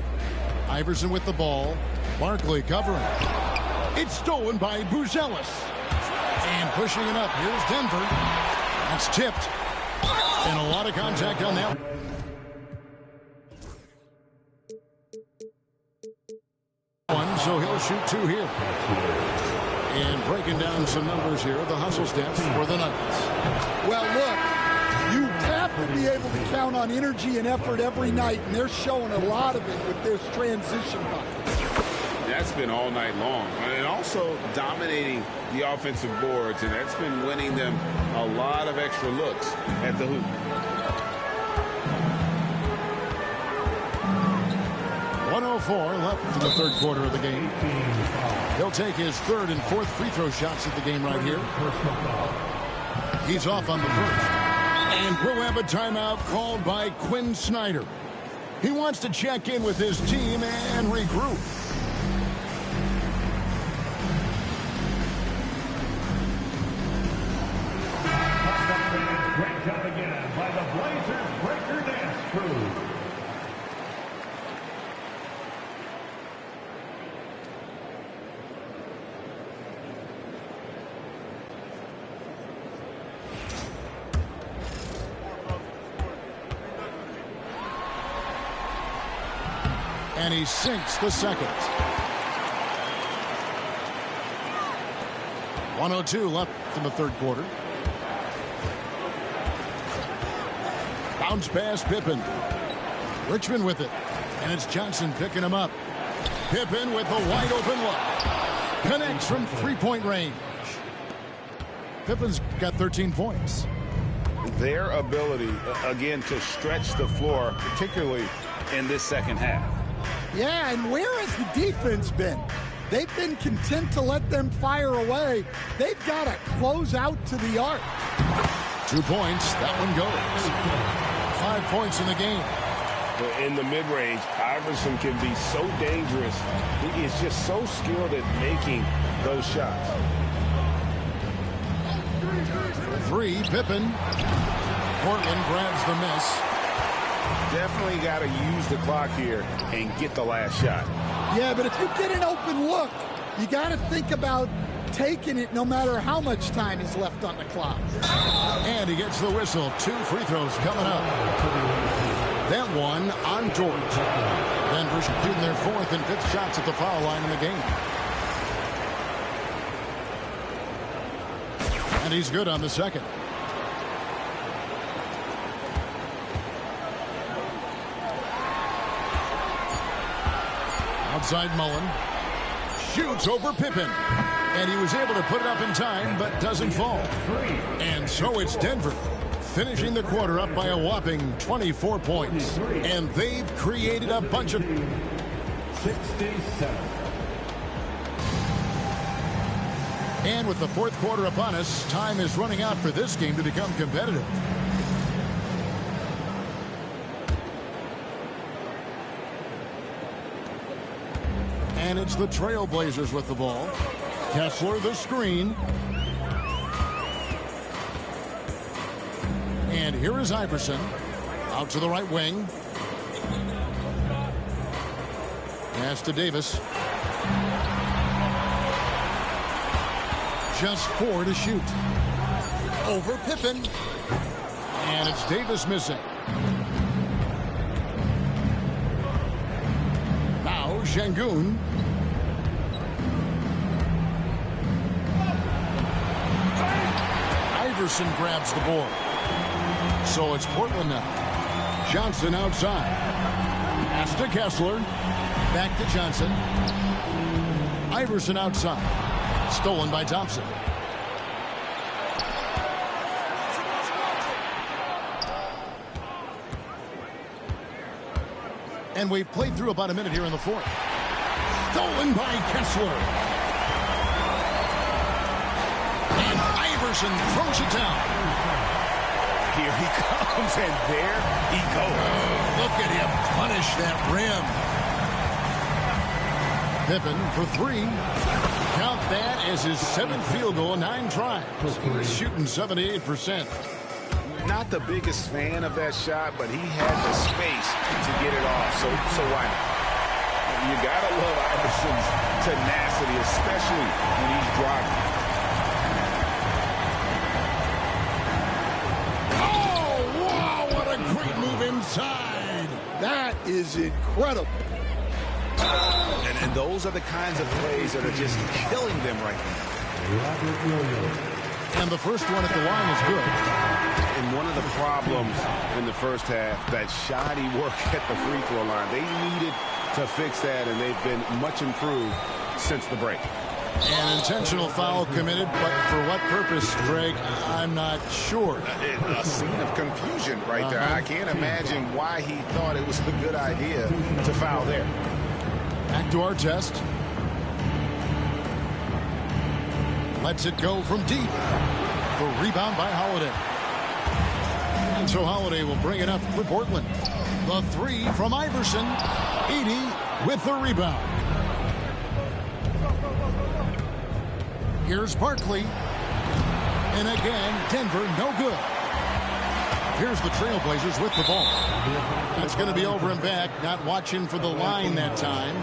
Iverson with the ball. Barkley covering. It's stolen by Buzelis. And pushing it up. Here's Denver. That's tipped. And a lot of contact on that. So he'll shoot 2 here. And breaking down some numbers here, the hustle stats for the Nuggets. Well, look, you have to be able to count on energy and effort every night, and they're showing a lot of it with this transition buckets. That's been all night long. And also dominating the offensive boards, and that's been winning them a lot of extra looks at the hoop. 104 left in the third quarter of the game. He'll take his 3rd and 4th free throw shots at the game right here. He's off on the first. And we'll have a timeout called by Quinn Snyder. He wants to check in with his team and regroup. Great job again by the Blazers Breaker Dance Crew. And he sinks the second. 102 left in the third quarter. Bounce pass, Pippen. Richmond with it. And it's Johnson picking him up. Pippen with a wide open look. Connects from 3-point range. Pippen's got 13 points. Their ability, again, to stretch the floor, particularly in this second half. Yeah, and where has the defense been? They've been content to let them fire away. They've got to close out to the arc. 2 points. That one goes. 5 points in the game. In the mid-range, Iverson can be so dangerous. He is just so skilled at making those shots. 3, Pippen. Portland grabs the miss. Definitely got to use the clock here and get the last shot. Yeah, but if you get an open look, you got to think about taking it no matter how much time is left on the clock. And he gets the whistle. 2 free throws coming up. that one on George. Denver shooting their 4th and 5th shots at the foul line in the game. And he's good on the second. Outside Mullen. Shoots over Pippen. And he was able to put it up in time, but doesn't fall. And so it's Denver finishing the quarter up by a whopping 24 points. And they've created a bunch of... 67. And with the 4th quarter upon us, time is running out for this game to become competitive. And it's the Trailblazers with the ball. Kessler the screen. And here is Iverson. Out to the right wing. Pass to Davis. Just 4 to shoot. Over Pippen. And it's Davis missing. Now Şengün. Iverson grabs the board. So it's Portland now. Johnson outside. Pass to Kessler. Back to Johnson. Iverson outside. Stolen by Thompson. And we've played through about a minute here in the 4th. Stolen by Kessler. And Iverson throws it down. Here he comes, and there he goes. Look at him punish that rim. Pippen for 3. Count that as his 7th field goal, 9 tries. He's shooting 78%. Not the biggest fan of that shot, but he had the space to get it off, so why not? You gotta love Iverson's tenacity, especially when he's driving. Oh, wow, what a great move inside. That is incredible. And those are the kinds of plays that are just killing them right now. And the first one at the line is good. And one of the problems in the first half, that shoddy work at the free throw line. They needed to fix that, and they've been much improved since the break. An intentional foul committed, but for what purpose, Greg, I'm not sure. A scene of confusion right there. I can't imagine why he thought it was a good idea to foul there. Back to our test. Lets it go from deep. The rebound by Holiday. And so Holiday will bring it up for Portland. The 3 from Iverson. Edey with the rebound. Here's Barkley. And again, Denver no good. Here's the Trailblazers with the ball. That's going to be over and back. Not watching for the line that time.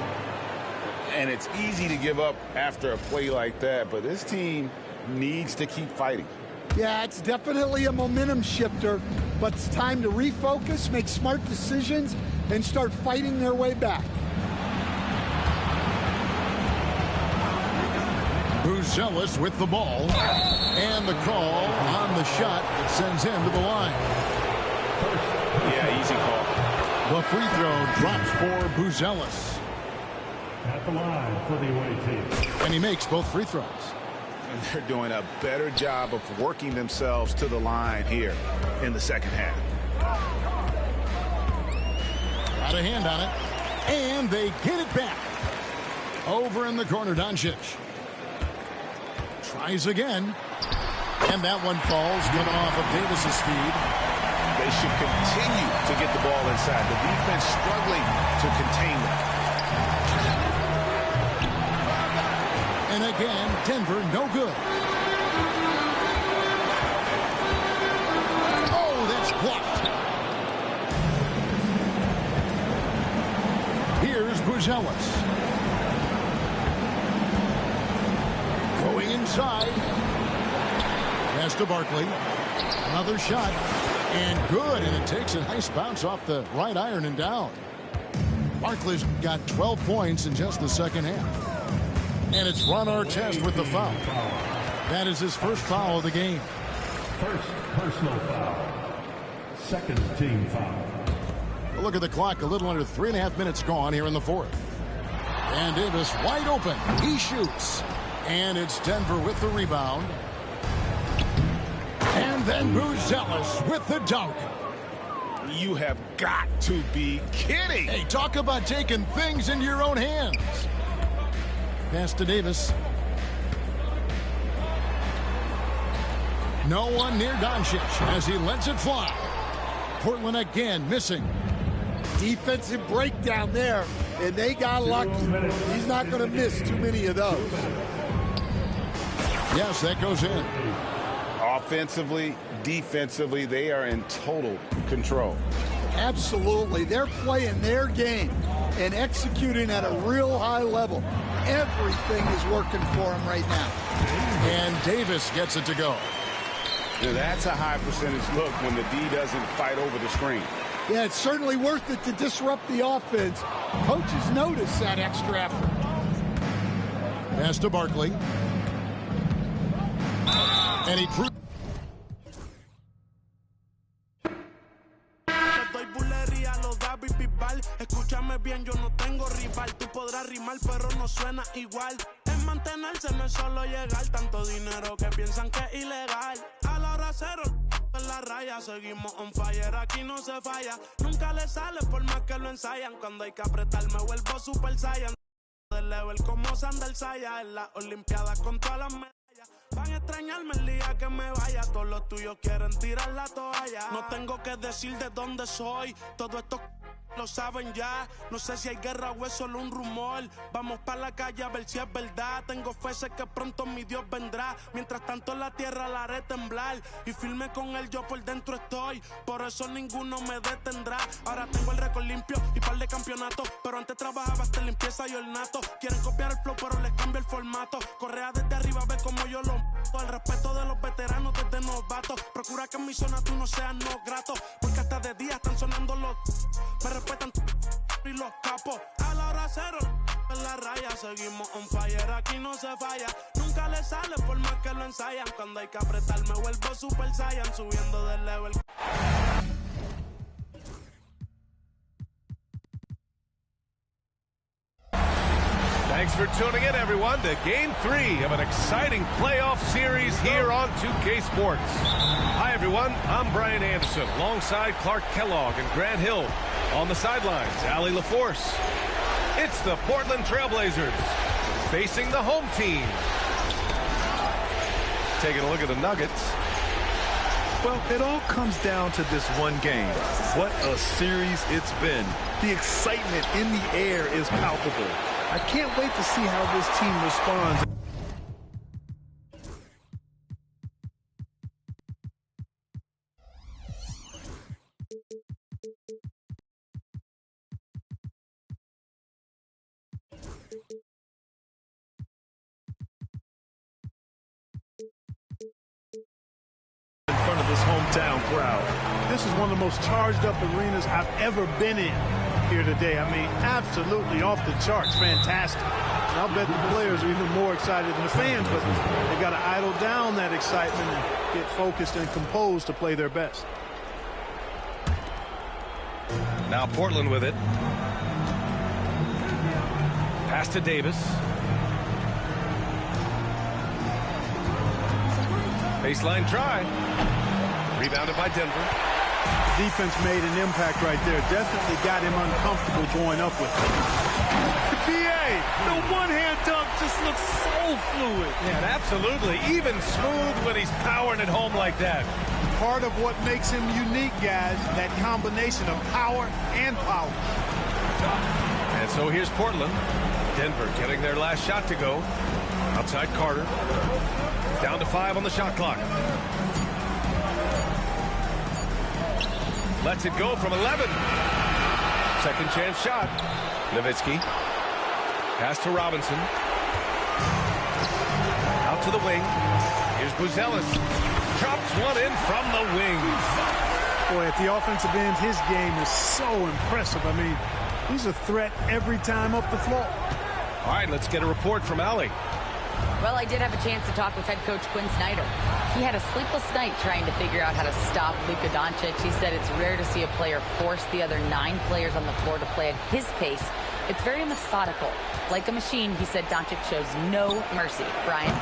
And it's easy to give up after a play like that, but this team needs to keep fighting. Yeah, it's definitely a momentum shifter, but it's time to refocus, make smart decisions, and start fighting their way back. Buzelis with the ball. And the call on the shot that sends him to the line. Yeah, easy call. The free throw drops for Buzelis. At the line for the away team. And he makes both free throws. And they're doing a better job of working themselves to the line here in the second half. Got a hand on it. And they get it back. Over in the corner, Doncic. Tries again. And that one falls, coming off of Davis's speed. They should continue to get the ball inside. The defense struggling to contain them. And again, Denver no good. Oh, that's blocked. Here's Buzelis. Going inside. Pass to Barkley. Another shot. And good, and it takes a nice bounce off the right iron and down. Barkley's got 12 points in just the second half. And it's Ron Artest with the foul. That is his first foul of the game. First personal foul. Second team foul. Look at the clock, a little under 3.5 minutes gone here in the fourth. And Davis wide open. He shoots. And it's Denver with the rebound. And then Buzelis with the dunk. You have got to be kidding. Hey, talk about taking things into your own hands. Pass to Davis. No one near Doncic as he lets it fly. Portland again missing. Defensive breakdown there, and they got lucky. He's not going to miss too many of those. Yes, that goes in. Offensively, defensively, they are in total control. Absolutely. They're playing their game and executing at a real high level. Everything is working for them right now. And Davis gets it to go. Now, that's a high percentage look when the D doesn't fight over the screen. Yeah, it's certainly worth it to disrupt the offense. Coaches notice that extra effort. Pass to Barkley. And he proved. Escúchame bien, yo no tengo rival. Tú podrás rimar, pero no suena igual. Es mantenerse, no es solo llegar. Tanto dinero que piensan que es ilegal. A la hora cero, en la raya. Seguimos on fire, aquí no se falla. Nunca le sale por más que lo ensayan. Cuando hay que apretar, me vuelvo super saiyan. Del level como Sandal Saya. En las Olimpiadas con todas las medallas. Van a extrañarme el día que me vaya. Todos los tuyos quieren tirar la toalla. No tengo que decir de dónde soy. Todo esto lo saben ya. No sé si hay guerra o es solo un rumor. Vamos pa' la calle a ver si es verdad. Tengo fe, sé que pronto mi Dios vendrá. Mientras tanto la tierra la haré temblar. Y firme con él yo por dentro estoy. Por eso ninguno me detendrá. Ahora tengo el récord limpio y par de campeonatos. Pero antes trabajaba hasta limpieza y ornato. Quieren copiar el flow pero les cambio el formato. Correa desde arriba, ve como yo lo mato. El respeto de los veteranos desde novatos. Procura que en mi zona tú no seas no grato. Porque hasta de día están sonando los... Me respetan y los capos. A la hora cero, en la raya. Seguimos on fire, aquí no se falla. Nunca le sale por más que lo ensayan. Cuando hay que apretar me vuelvo super saiyan. Subiendo del level. Thanks for tuning in, everyone, to Game 3 of an exciting playoff series here on 2K Sports. Hi, everyone. I'm Brian Anderson, alongside Clark Kellogg and Grant Hill. On the sidelines, Allie LaForce. It's the Portland Trailblazers facing the home team. Taking a look at the Nuggets. Well, it all comes down to this one game. What a series it's been. The excitement in the air is palpable. I can't wait to see how this team responds. In front of this hometown crowd. This is one of the most charged up arenas I've ever been in here today. I mean, absolutely off the charts. Fantastic. And I'll bet the players are even more excited than the fans, but they got to idle down that excitement and get focused and composed to play their best. Now Portland with it. Pass to Davis. Baseline try. Rebounded by Denver. Defense made an impact right there. Definitely got him uncomfortable going up with it. The PA, the one-hand dunk just looks so fluid. Yeah, absolutely. Even smooth when he's powering it home like that. Part of what makes him unique, guys, that combination of power and power. And so here's Portland. Denver getting their last shot to go. Outside Carter. Down to 5 on the shot clock. Lets it go from 11. Second chance shot. Nowitzki. Pass to Robinson. Out to the wing. Here's Buzelis. Drops one in from the wing. Boy, at the offensive end, his game is so impressive. I mean, he's a threat every time up the floor. All right, let's get a report from Allie. Well, I did have a chance to talk with head coach Quinn Snyder. He had a sleepless night trying to figure out how to stop Luka Doncic. He said it's rare to see a player force the other 9 players on the floor to play at his pace. It's very methodical. Like a machine, he said Doncic shows no mercy. Brian?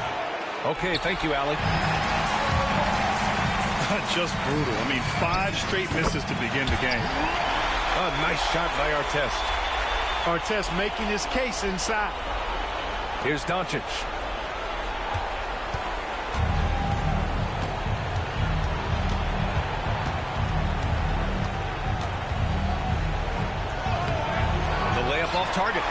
Okay, thank you, Allie. Just brutal. I mean, 5 straight misses to begin the game. A nice shot by Artest. Artest making his case inside. Here's Doncic. The layup off target.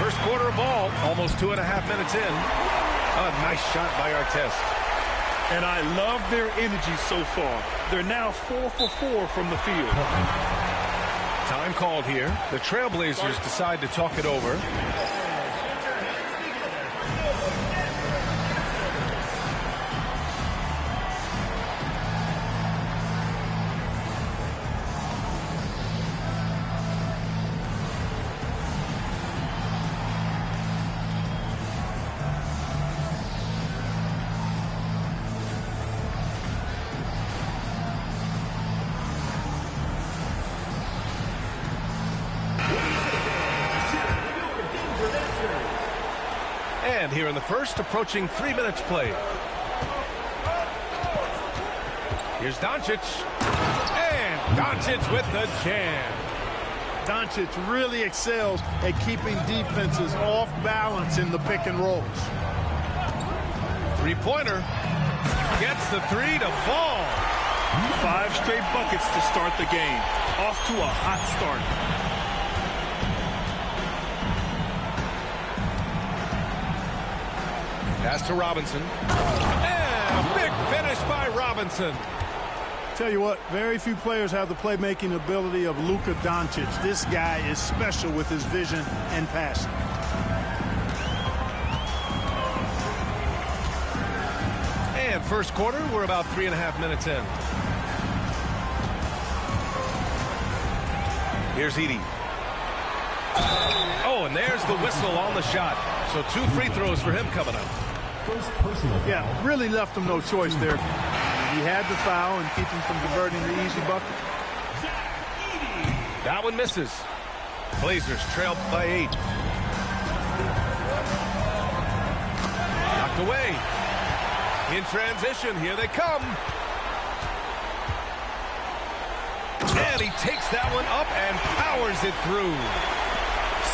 First quarter of ball, almost 2.5 minutes in. A nice shot by Artest. And I love their energy so far. They're now 4 for 4 from the field. Time called here. The Trailblazers decide to talk it over. And here in the first, approaching 3 minutes played. Here's Doncic. And Doncic with the jam. Doncic really excels at keeping defenses off balance in the pick and rolls. Three-pointer. Gets the 3 to fall. 5 straight buckets to start the game. Off to a hot start. Pass to Robinson. And a big finish by Robinson. Tell you what, very few players have the playmaking ability of Luka Doncic. This guy is special with his vision and passing. And first quarter, we're about 3.5 minutes in. Here's Edey. Oh, and there's the whistle on the shot. So 2 free throws for him coming up. Yeah, really left him no choice there. He had the foul and keep him from converting the easy bucket. That one misses. Blazers trail by 8. Knocked away. In transition, here they come. And he takes that one up and powers it through.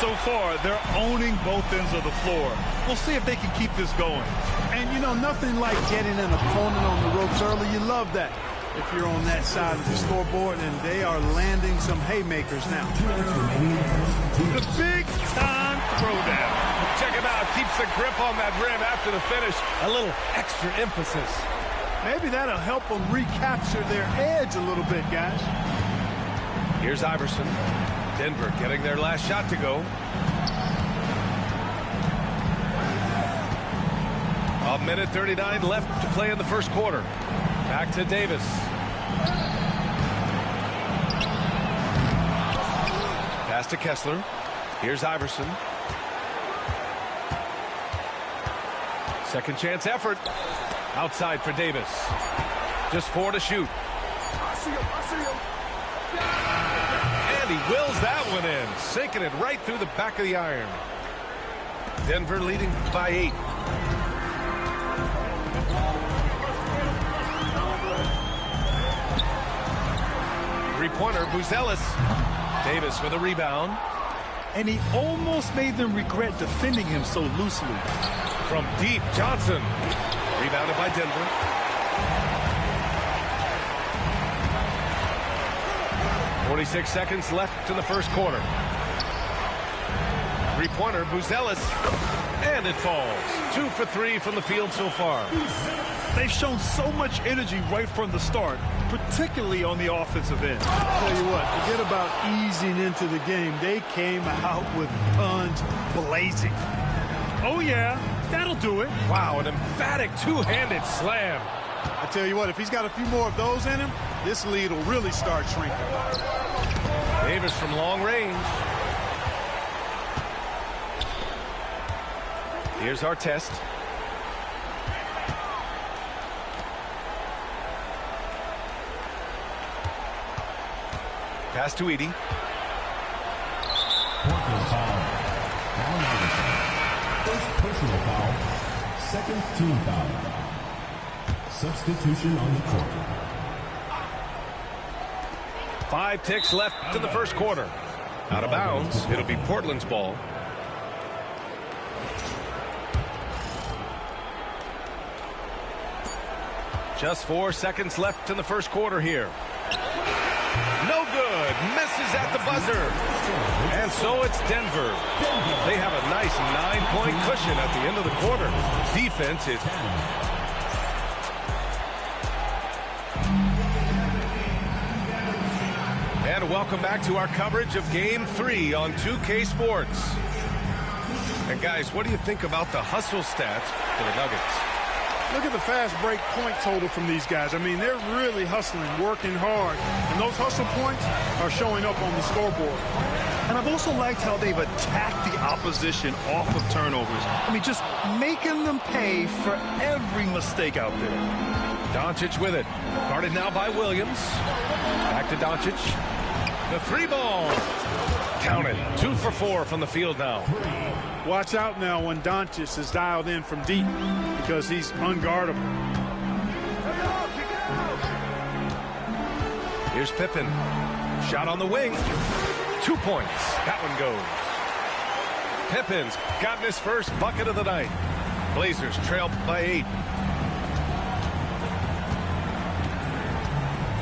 So far, they're owning both ends of the floor. We'll see if they can keep this going. And, you know, nothing like getting an opponent on the ropes early. You love that if you're on that side of the scoreboard, and they are landing some haymakers now. The big-time throwdown. Check him out. Keeps the grip on that rim after the finish. A little extra emphasis. Maybe that'll help them recapture their edge a little bit, guys. Here's Iverson. Denver getting their last shot to go. A minute 39 left to play in the first quarter. Back to Davis. Pass to Kessler. Here's Iverson. Second chance effort. Outside for Davis. Just 4 to shoot. And he wills that one in, sinking it right through the back of the iron. Denver leading by 8. Three-pointer, Buzelis. Davis with a rebound. And he almost made them regret defending him so loosely. From deep, Johnson. Rebounded by Denver. .46 seconds left in the first quarter. Three-pointer, Buzelis. And it falls. 2 for 3 from the field so far. They've shown so much energy right from the start, particularly on the offensive end. I'll tell you what, forget about easing into the game. They came out with guns blazing. Oh, yeah. That'll do it. Wow, an emphatic two-handed slam. I tell you what, if he's got a few more of those in him, this lead will really start shrinking. Davis from long range. Here's our test. Pass to Edey. Portland foul. Allen Iverson. First personal foul. Second team foul. Substitution on the court. 5 ticks left in the first quarter. Out of bounds. It'll be Portland's ball. Just 4 seconds left in the first quarter here. No good. Misses at the buzzer. And so it's Denver. They have a nice 9-point cushion at the end of the quarter. Defense is... And welcome back to our coverage of Game 3 on 2K Sports. And guys, what do you think about the hustle stats for the Nuggets? Look at the fast break point total from these guys. I mean, they're really hustling, working hard. And those hustle points are showing up on the scoreboard. And I've also liked how they've attacked the opposition off of turnovers. I mean, just making them pay for every mistake out there. Doncic with it. Guarded now by Williams. Back to Doncic. The 3-ball. Count it. 2 for 4 from the field now. Watch out now when Doncic is dialed in from deep because he's unguardable. Here's Pippen. Shot on the wing. 2 points. That one goes. Pippen's gotten his first bucket of the night. Blazers trail by 8.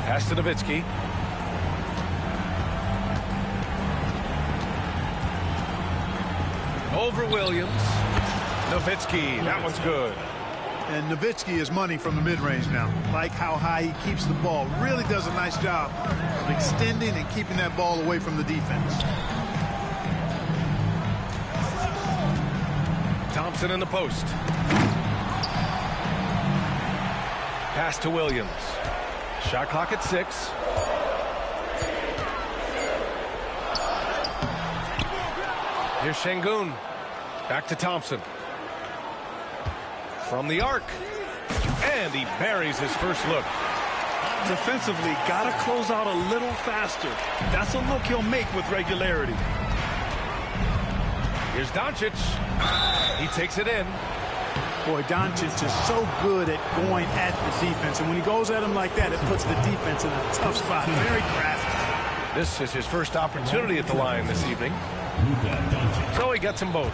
Pass to Nowitzki. Over Williams. Nowitzki. That one's good. And Nowitzki is money from the mid-range now. Like how high he keeps the ball. Really does a nice job of extending and keeping that ball away from the defense. Thompson in the post. Pass to Williams. Shot clock at 6. Here's Şengün. Back to Thompson. From the arc. And he buries his first look. Defensively, got to close out a little faster. That's a look he'll make with regularity. Here's Doncic. He takes it in. Boy, Doncic is so good at going at the defense. And when he goes at him like that, it puts the defense in a tough spot. Very crafty. This is his first opportunity at the line this evening. So he gets them both.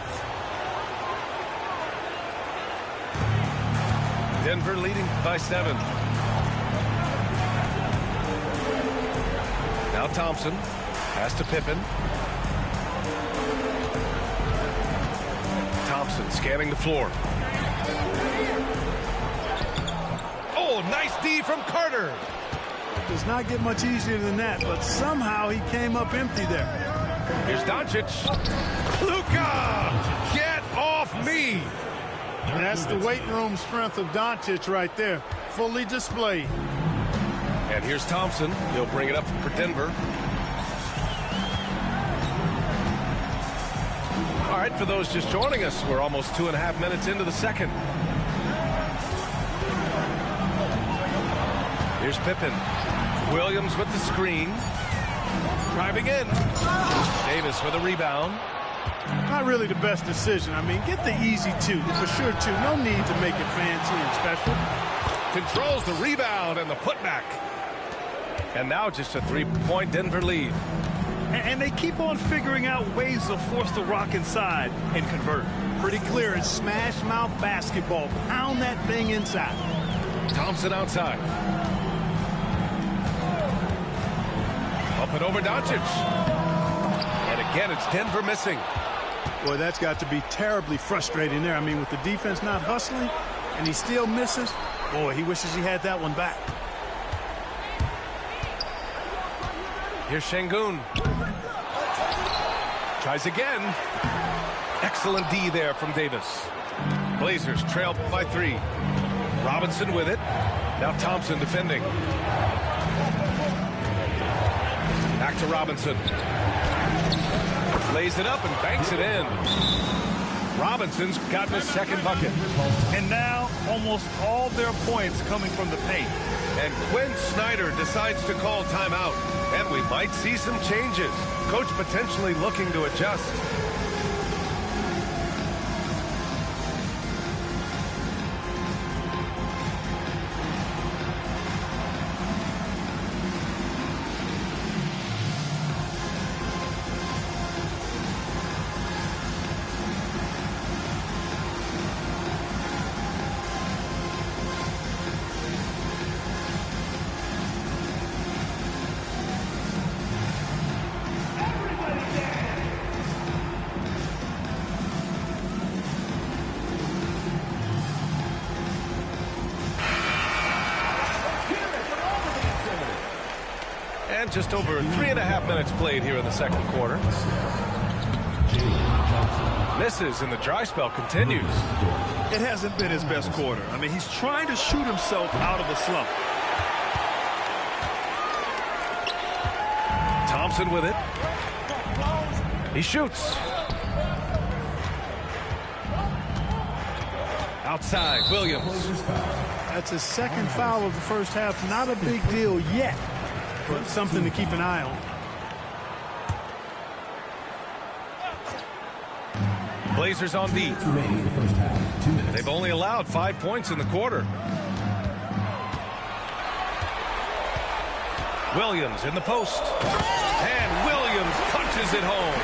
Denver leading by 7. Now Thompson. Pass to Pippen. Thompson scanning the floor. Oh, nice D from Carter. Does not get much easier than that, but somehow he came up empty there. Here's Doncic. Luka! Get off me! That's the weight room strength of Doncic right there. Fully displayed. And here's Thompson. He'll bring it up for Denver. All right, for those just joining us, we're almost 2.5 minutes into the second. Here's Pippen. Williams with the screen. Driving in. Davis with a rebound. Not really the best decision. I mean, get the easy 2. For sure, 2. No need to make it fancy and special. Controls the rebound and the putback. And now just a 3-point Denver lead. And they keep on figuring out ways to force the rock inside and convert. Pretty clear. It's smash mouth basketball. Pound that thing inside. Thompson outside. Up and over Doncic. And again, it's Denver missing. Boy, that's got to be terribly frustrating there. I mean, with the defense not hustling and he still misses, boy, he wishes he had that one back. Here's Şengün. Tries again. Excellent D there from Davis. Blazers trail by 3. Robinson with it. Now Thompson defending. Back to Robinson. Lays it up and banks it in. Robinson's gotten his second bucket. And now almost all their points coming from the paint. And Quinn Snyder decides to call timeout. And we might see some changes. Coach potentially looking to adjust. And just over 3.5 minutes played here in the second quarter. Misses and the dry spell continues. It hasn't been his best quarter. I mean, he's trying to shoot himself out of a slump. Thompson with it. He shoots. Outside, Williams. That's his second foul of the first half. Not a big deal yet, but something to keep an eye on. Blazers on D. They've only allowed 5 points in the quarter. Williams in the post. And Williams punches it home.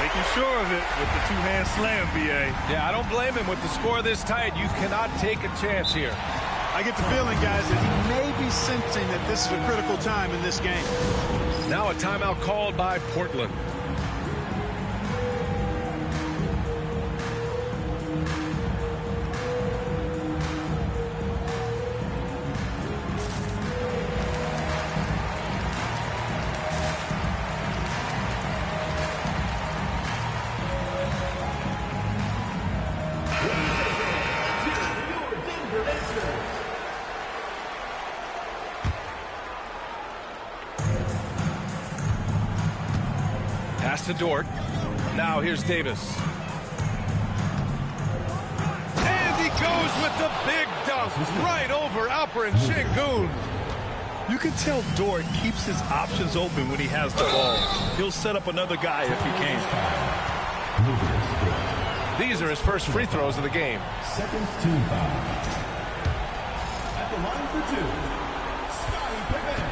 Making sure of it with the two-hand slam, B.A. Yeah, I don't blame him with the score this tight. You cannot take a chance here. I get the feeling, guys, that he may be sensing that this is a critical time in this game. Now a timeout called by Portland. Pass to Dort. Now here's Davis. And he goes with the big dunk right over Alperen Sengun. You can tell Dort keeps his options open when he has the ball. He'll set up another guy if he can. These are his first free throws of the game. Second team foul. At the line for 2, Scottie Pippen.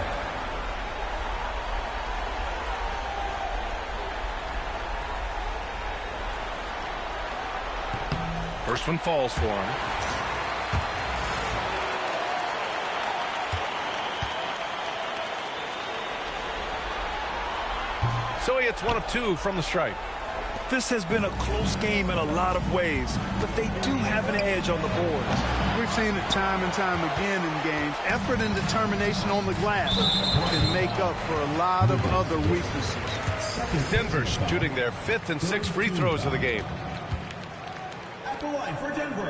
First one falls for him. So he hits 1 of 2 from the stripe. This has been a close game in a lot of ways, but they do have an edge on the boards. We've seen it time and time again in games. Effort and determination on the glass can make up for a lot of other weaknesses. Denver shooting their 5th and 6th free throws of the game. At the line for Denver,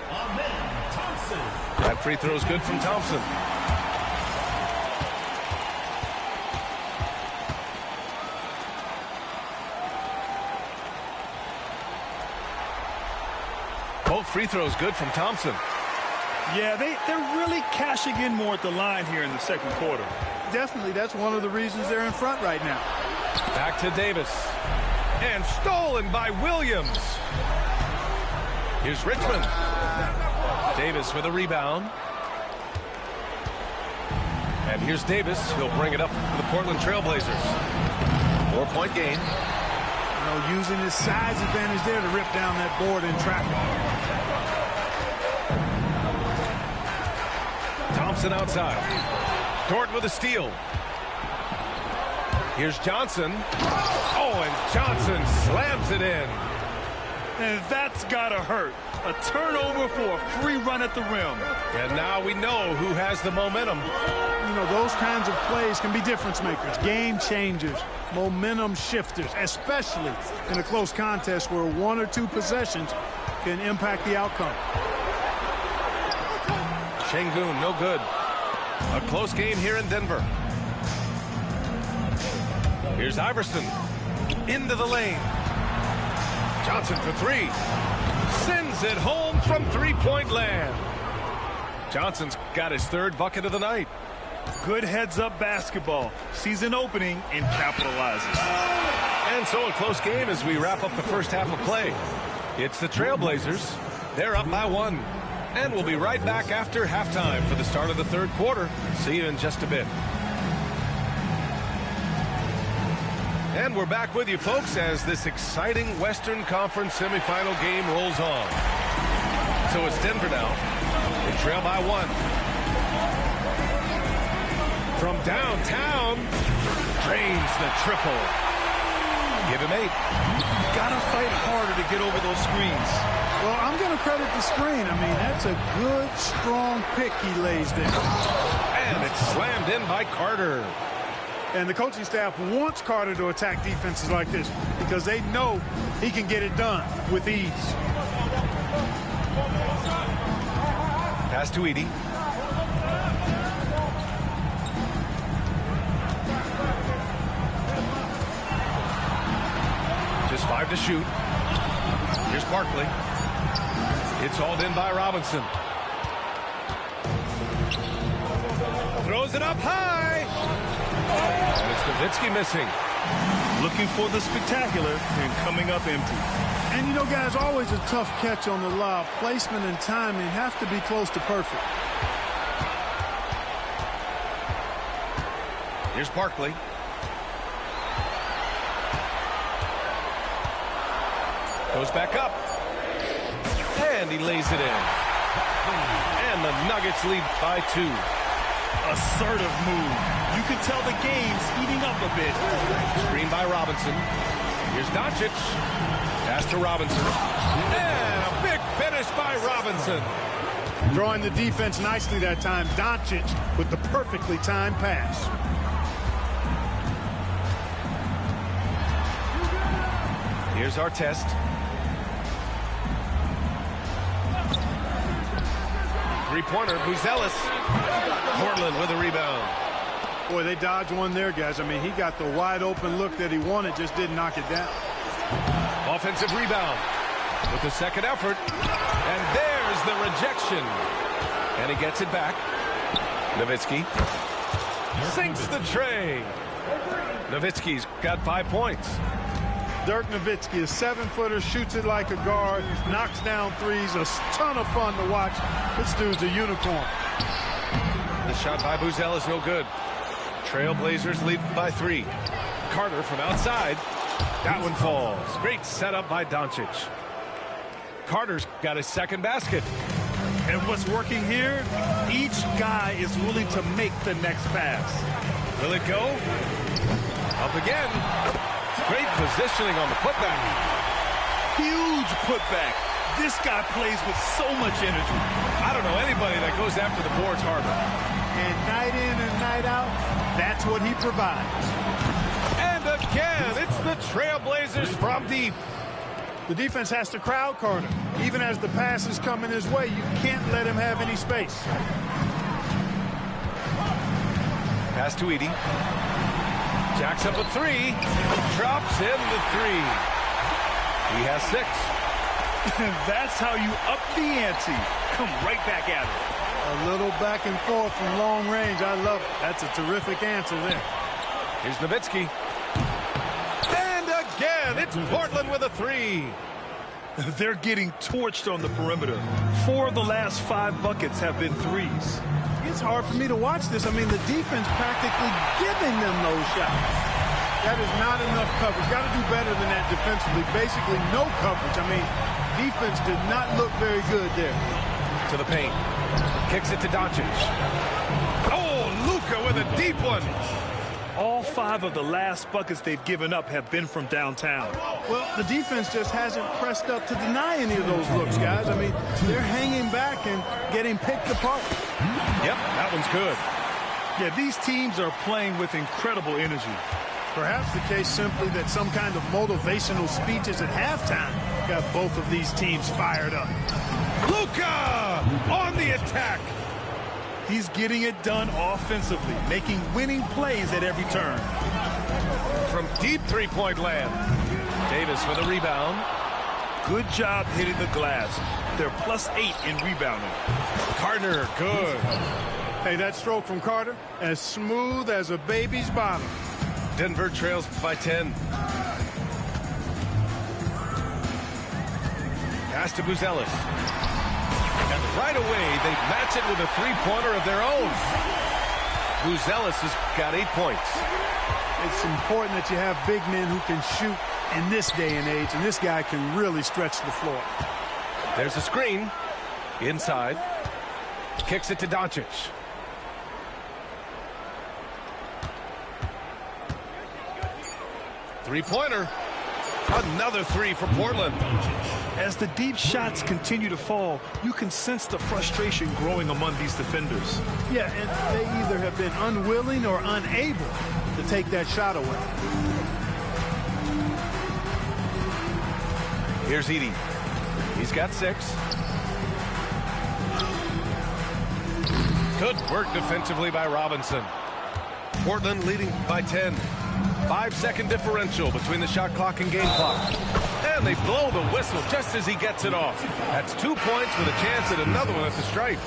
Amen Thompson. That free throw is good from Thompson. Both free throws good from Thompson. Yeah, they're really cashing in more at the line here in the second quarter. Definitely, that's one of the reasons they're in front right now. Back to Davis. And stolen by Williams. Here's Richmond. Davis with a rebound. And here's Davis. He'll bring it up for the Portland Trailblazers. 4-point game. You know, using his size advantage there to rip down that board in traffic. Thompson outside. Dort with a steal. Here's Johnson. Oh, and Johnson slams it in. And that's gotta hurt. A turnover for a free run at the rim. And now we know who has the momentum. You know, those kinds of plays can be difference makers, game changers, momentum shifters, especially in a close contest where 1 or 2 possessions can impact the outcome. Şengün, no good. A close game here in Denver. Here's Iverson. Into the lane. Johnson for three. Sends it home from three-point land. Johnson's got his third bucket of the night. Good heads-up basketball. Sees an opening and capitalizes. And so a close game as we wrap up the first half of play. It's the Trailblazers. They're up by 1. And we'll be right back after halftime for the start of the third quarter. See you in just a bit. And we're back with you, folks, as this exciting Western Conference semifinal game rolls on. So it's Denver now. They trail by 1. From downtown, drains the triple. Give him 8. Gotta fight harder to get over those screens. Well, I'm going to credit the screen. I mean, that's a good, strong pick he lays there. And it's slammed in by Carter. And the coaching staff wants Carter to attack defenses like this because they know he can get it done with ease. Pass to Edey. Just 5 to shoot. Here's Barkley. It's hauled in by Robinson. Throws it up high. And it's Nowitzki missing. Looking for the spectacular and coming up empty. And, you know, guys, always a tough catch on the lob. Placement and timing have to be close to perfect. Here's Barkley. Goes back up. And he lays it in. And the Nuggets lead by 2. Assertive move. You can tell the game's heating up a bit. Screen by Robinson. Here's Doncic. Pass to Robinson. And a big finish by Robinson. Drawing the defense nicely that time. Doncic with the perfectly timed pass. Here's our test. Three-pointer, Buzelis. Portland with a rebound. Boy, they dodged one there, guys. I mean, he got the wide-open look that he wanted, just didn't knock it down. Offensive rebound with the second effort. And there's the rejection. And he gets it back. Nowitzki sinks the tray. Nowitzki's got 5 points. Dirk Nowitzki, a 7-footer, shoots it like a guard, knocks down threes, a ton of fun to watch. This dude's a unicorn. The shot by Buzelis no good. Trailblazers lead by 3. Carter from outside. That one falls. Great setup by Doncic. Carter's got his second basket. And what's working here? Each guy is willing to make the next pass. Will it go? Up again. Great positioning on the putback. Huge putback. This guy plays with so much energy. I don't know anybody that goes after the boards harder. And night in and night out, that's what he provides. And again, it's the Trailblazers from deep. The defense has to crowd Carter. Even as the pass is coming his way, you can't let him have any space. Pass to Edey. Jacks up a 3. Drops in the 3. He has 6. That's how you up the ante. Come right back at it. A little back and forth from long range. I love it. That's a terrific answer there. Here's Nowitzki. And again, it's Portland with a 3. They're getting torched on the perimeter. 4 of the last 5 buckets have been threes. It's hard for me to watch this. I mean, the defense practically giving them those shots. That is not enough coverage. Got to do better than that defensively. Basically no coverage. I mean, defense did not look very good there. To the paint. Kicks it to Doncic. Oh, Luka with a deep one. All 5 of the last buckets they've given up have been from downtown. Well, the defense just hasn't pressed up to deny any of those looks, guys. I mean, they're hanging back and getting picked apart. Yep, that one's good. Yeah, these teams are playing with incredible energy. Perhaps the case simply that some kind of motivational speeches at halftime Got both of these teams fired up. Luka on the attack. He's getting it done offensively, making winning plays at every turn. From deep three-point land. Davis with a rebound. Good job hitting the glass. They're +8 in rebounding. Carter, good. Hey, that stroke from Carter, as smooth as a baby's bottom. Denver trails by 10. Pass to Buzelis. And right away, they match it with a three-pointer of their own. Buzelis has got 8 points. It's important that you have big men who can shoot in this day and age, and this guy can really stretch the floor. There's a screen. Inside. Kicks it to Doncic. Three-pointer. Another three for Portland. As the deep shots continue to fall, you can sense the frustration growing among these defenders. Yeah, and they either have been unwilling or unable to take that shot away. Here's Edey. He's got 6. Good work defensively by Robinson. Portland leading by 10. 5-second differential between the shot clock and game clock. And they blow the whistle just as he gets it off. That's 2 points with a chance at another one at the stripe.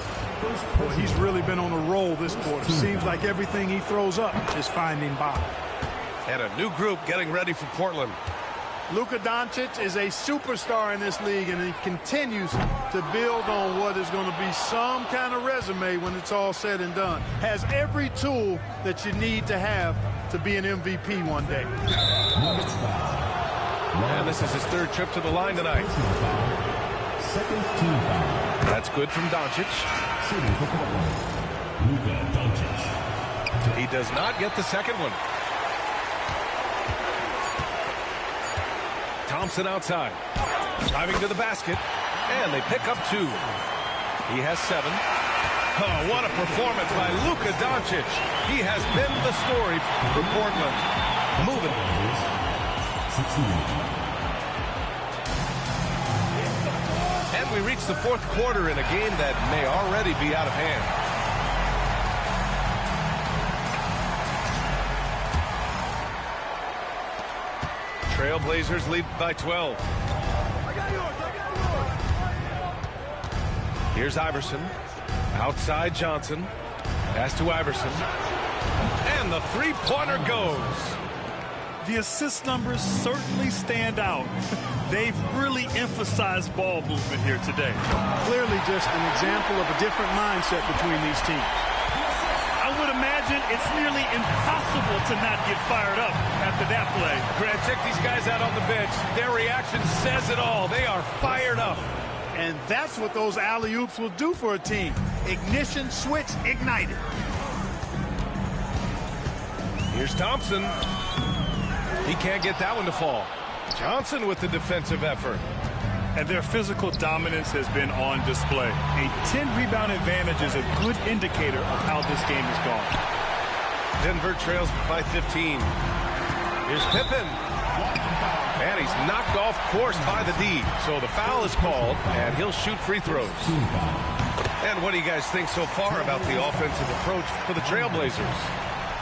Well, he's really been on a roll this quarter. Seems like everything he throws up is finding bottom. And a new group getting ready for Portland. Luka Doncic is a superstar in this league, and he continues to build on what is going to be some kind of resume when it's all said and done. Has every tool that you need to have to be an MVP one day. And this is his 3rd trip to the line tonight. That's good from Doncic. He does not get the second one. Thompson outside. Driving to the basket. And they pick up 2. He has 7. Oh, what a performance by Luka Doncic. He has been the story for Portland. Moving. And we reach the 4th quarter in a game that may already be out of hand. Trailblazers lead by 12. Here's Iverson. Outside Johnson. Pass to Iverson. And the three-pointer goes. The assist numbers certainly stand out. They've really emphasized ball movement here today. Clearly just an example of a different mindset between these teams. I would imagine it's nearly impossible to not get fired up after that play. Grant, check these guys out on the bench. Their reaction says it all. They are fired up. And that's what those alley-oops will do for a team. Ignition switch ignited. Here's Thompson. He can't get that one to fall. Johnson with the defensive effort. And their physical dominance has been on display. A 10-rebound advantage is a good indicator of how this game has gone. Denver trails by 15. Here's Pippen. And he's knocked off course by the D. So the foul is called, and he'll shoot free throws. And what do you guys think so far about the offensive approach for the Trailblazers?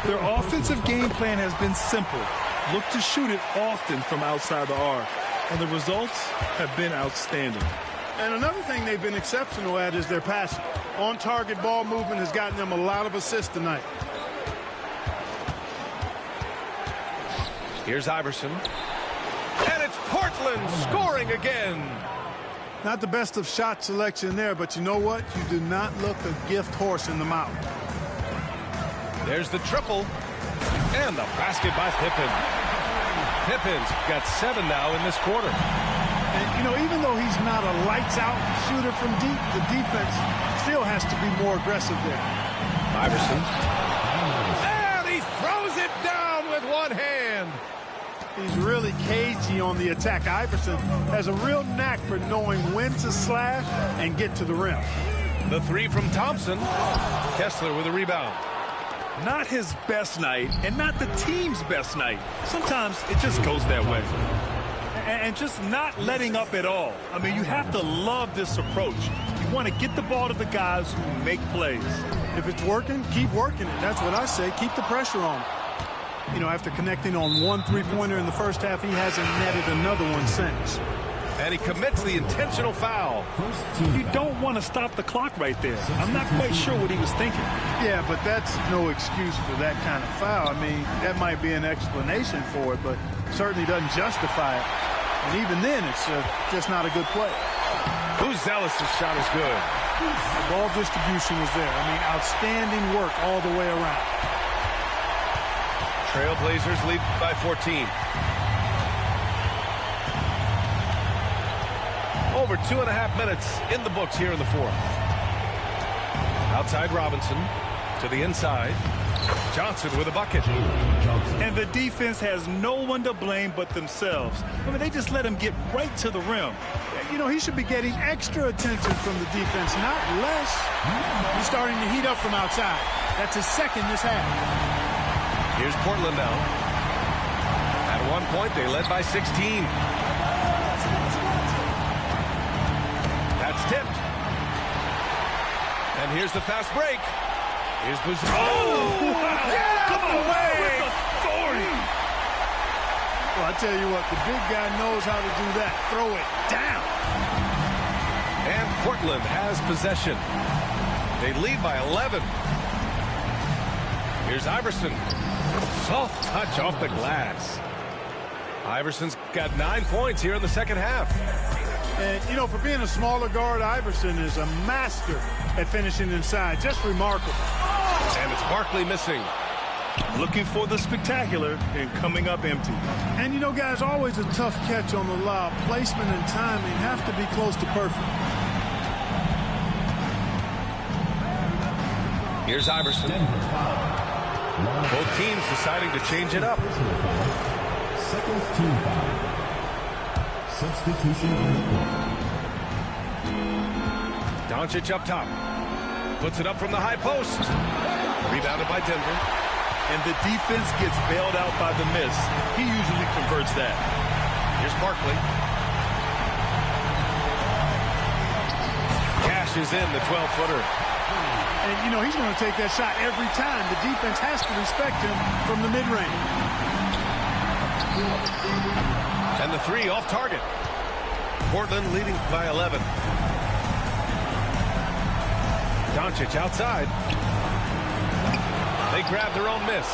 Their offensive game plan has been simple. Look to shoot it often from outside the arc. And the results have been outstanding. And another thing they've been exceptional at is their passing. On-target ball movement has gotten them a lot of assists tonight. Here's Iverson. And it's Portland scoring again. Not the best of shot selection there, but you know what? You do not look a gift horse in the mouth. There's the triple. And the basket by Pippen. Pippen's got 7 now in this quarter. And, you know, even though he's not a lights-out shooter from deep, the defense still has to be more aggressive there. Iverson. And he throws it down with one hand. He's really cagey on the attack. Iverson has a real knack for knowing when to slash and get to the rim. The three from Thompson. Kessler with a rebound. Not his best night, and not the team's best night. Sometimes it just goes that way. And just not letting up at all. I mean, you have to love this approach. You want to get the ball to the guys who make plays. If it's working, keep working it. That's what I say. Keep the pressure on. You know, after connecting on one three-pointer in the first half, he hasn't netted another one since. And he commits the intentional foul. You don't want to stop the clock right there. I'm not quite sure what he was thinking. Yeah, but that's no excuse for that kind of foul. I mean, that might be an explanation for it, but certainly doesn't justify it. And even then, it's just not a good play. Zealous' shot is good. The ball distribution was there. I mean, outstanding work all the way around. Trailblazers lead by 14. Over 2.5 minutes in the books here in the fourth. Outside Robinson to the inside. Johnson with a bucket. And the defense has no one to blame but themselves. I mean, they just let him get right to the rim. You know, he should be getting extra attention from the defense, not less. He's starting to heat up from outside. That's his second this half. Here's Portland now. At one point, they led by 16. That's tipped. And here's the fast break. Here's Boozer. Oh! Yeah! Come away! With authority. Well, I tell you what, the big guy knows how to do that. Throw it down. And Portland has possession. They lead by 11. Here's Iverson. Soft touch off the glass. Iverson's got 9 points here in the second half. And, you know, for being a smaller guard, Iverson is a master at finishing inside. Just remarkable. And it's Barkley missing. Looking for the spectacular and coming up empty. And, you know, guys, always a tough catch on the lob. Placement and timing have to be close to perfect. Here's Iverson. Both teams deciding to change it up. Second team foul. Substitution on the court. Doncic up top. Puts it up from the high post. Rebounded by Denver. And the defense gets bailed out by the miss. He usually converts that. Here's Barkley. Cashes in the 12-footer. And, you know, he's going to take that shot every time. The defense has to respect him from the mid-range. And the three off target. Portland leading by 11. Doncic outside. They grab their own miss.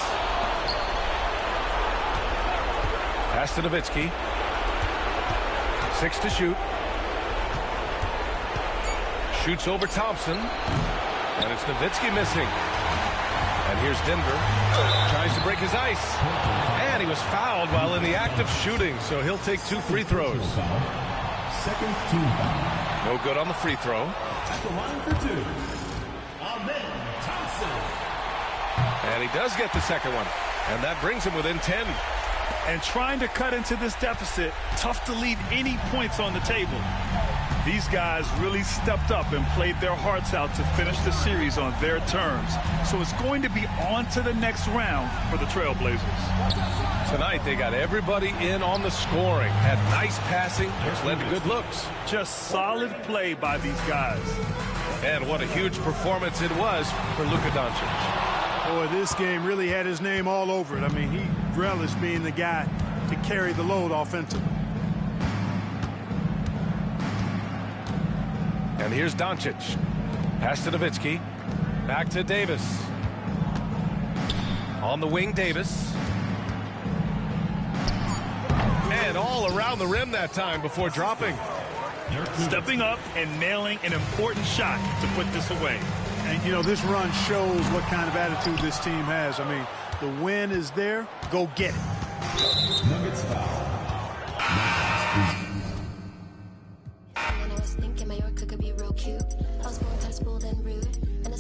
Pass to Nowitzki. 6 to shoot. Shoots over Thompson. And it's Nowitzki missing. And here's Denver. Tries to break his ice. And he was fouled while in the act of shooting, so he'll take 2 free throws. Second team foul. No good on the free throw. At the line for 2. Amen Thompson. And he does get the second one. And that brings him within 10. And trying to cut into this deficit, tough to leave any points on the table. These guys really stepped up and played their hearts out to finish the series on their terms. So it's going to be on to the next round for the Trailblazers. Tonight, they got everybody in on the scoring. Had nice passing, which led to good looks. Just solid play by these guys. And what a huge performance it was for Luka Doncic. Boy, this game really had his name all over it. I mean, he relished being the guy to carry the load offensively. And here's Doncic. Pass to Nowitzki. Back to Davis. On the wing, Davis. And all around the rim that time before dropping. Stepping up and nailing an important shot to put this away. And, you know, this run shows what kind of attitude this team has. I mean, the win is there. Go get it. Nuggets foul. And I was thinking my Yorker could be real cute. I was more touchable than rude. And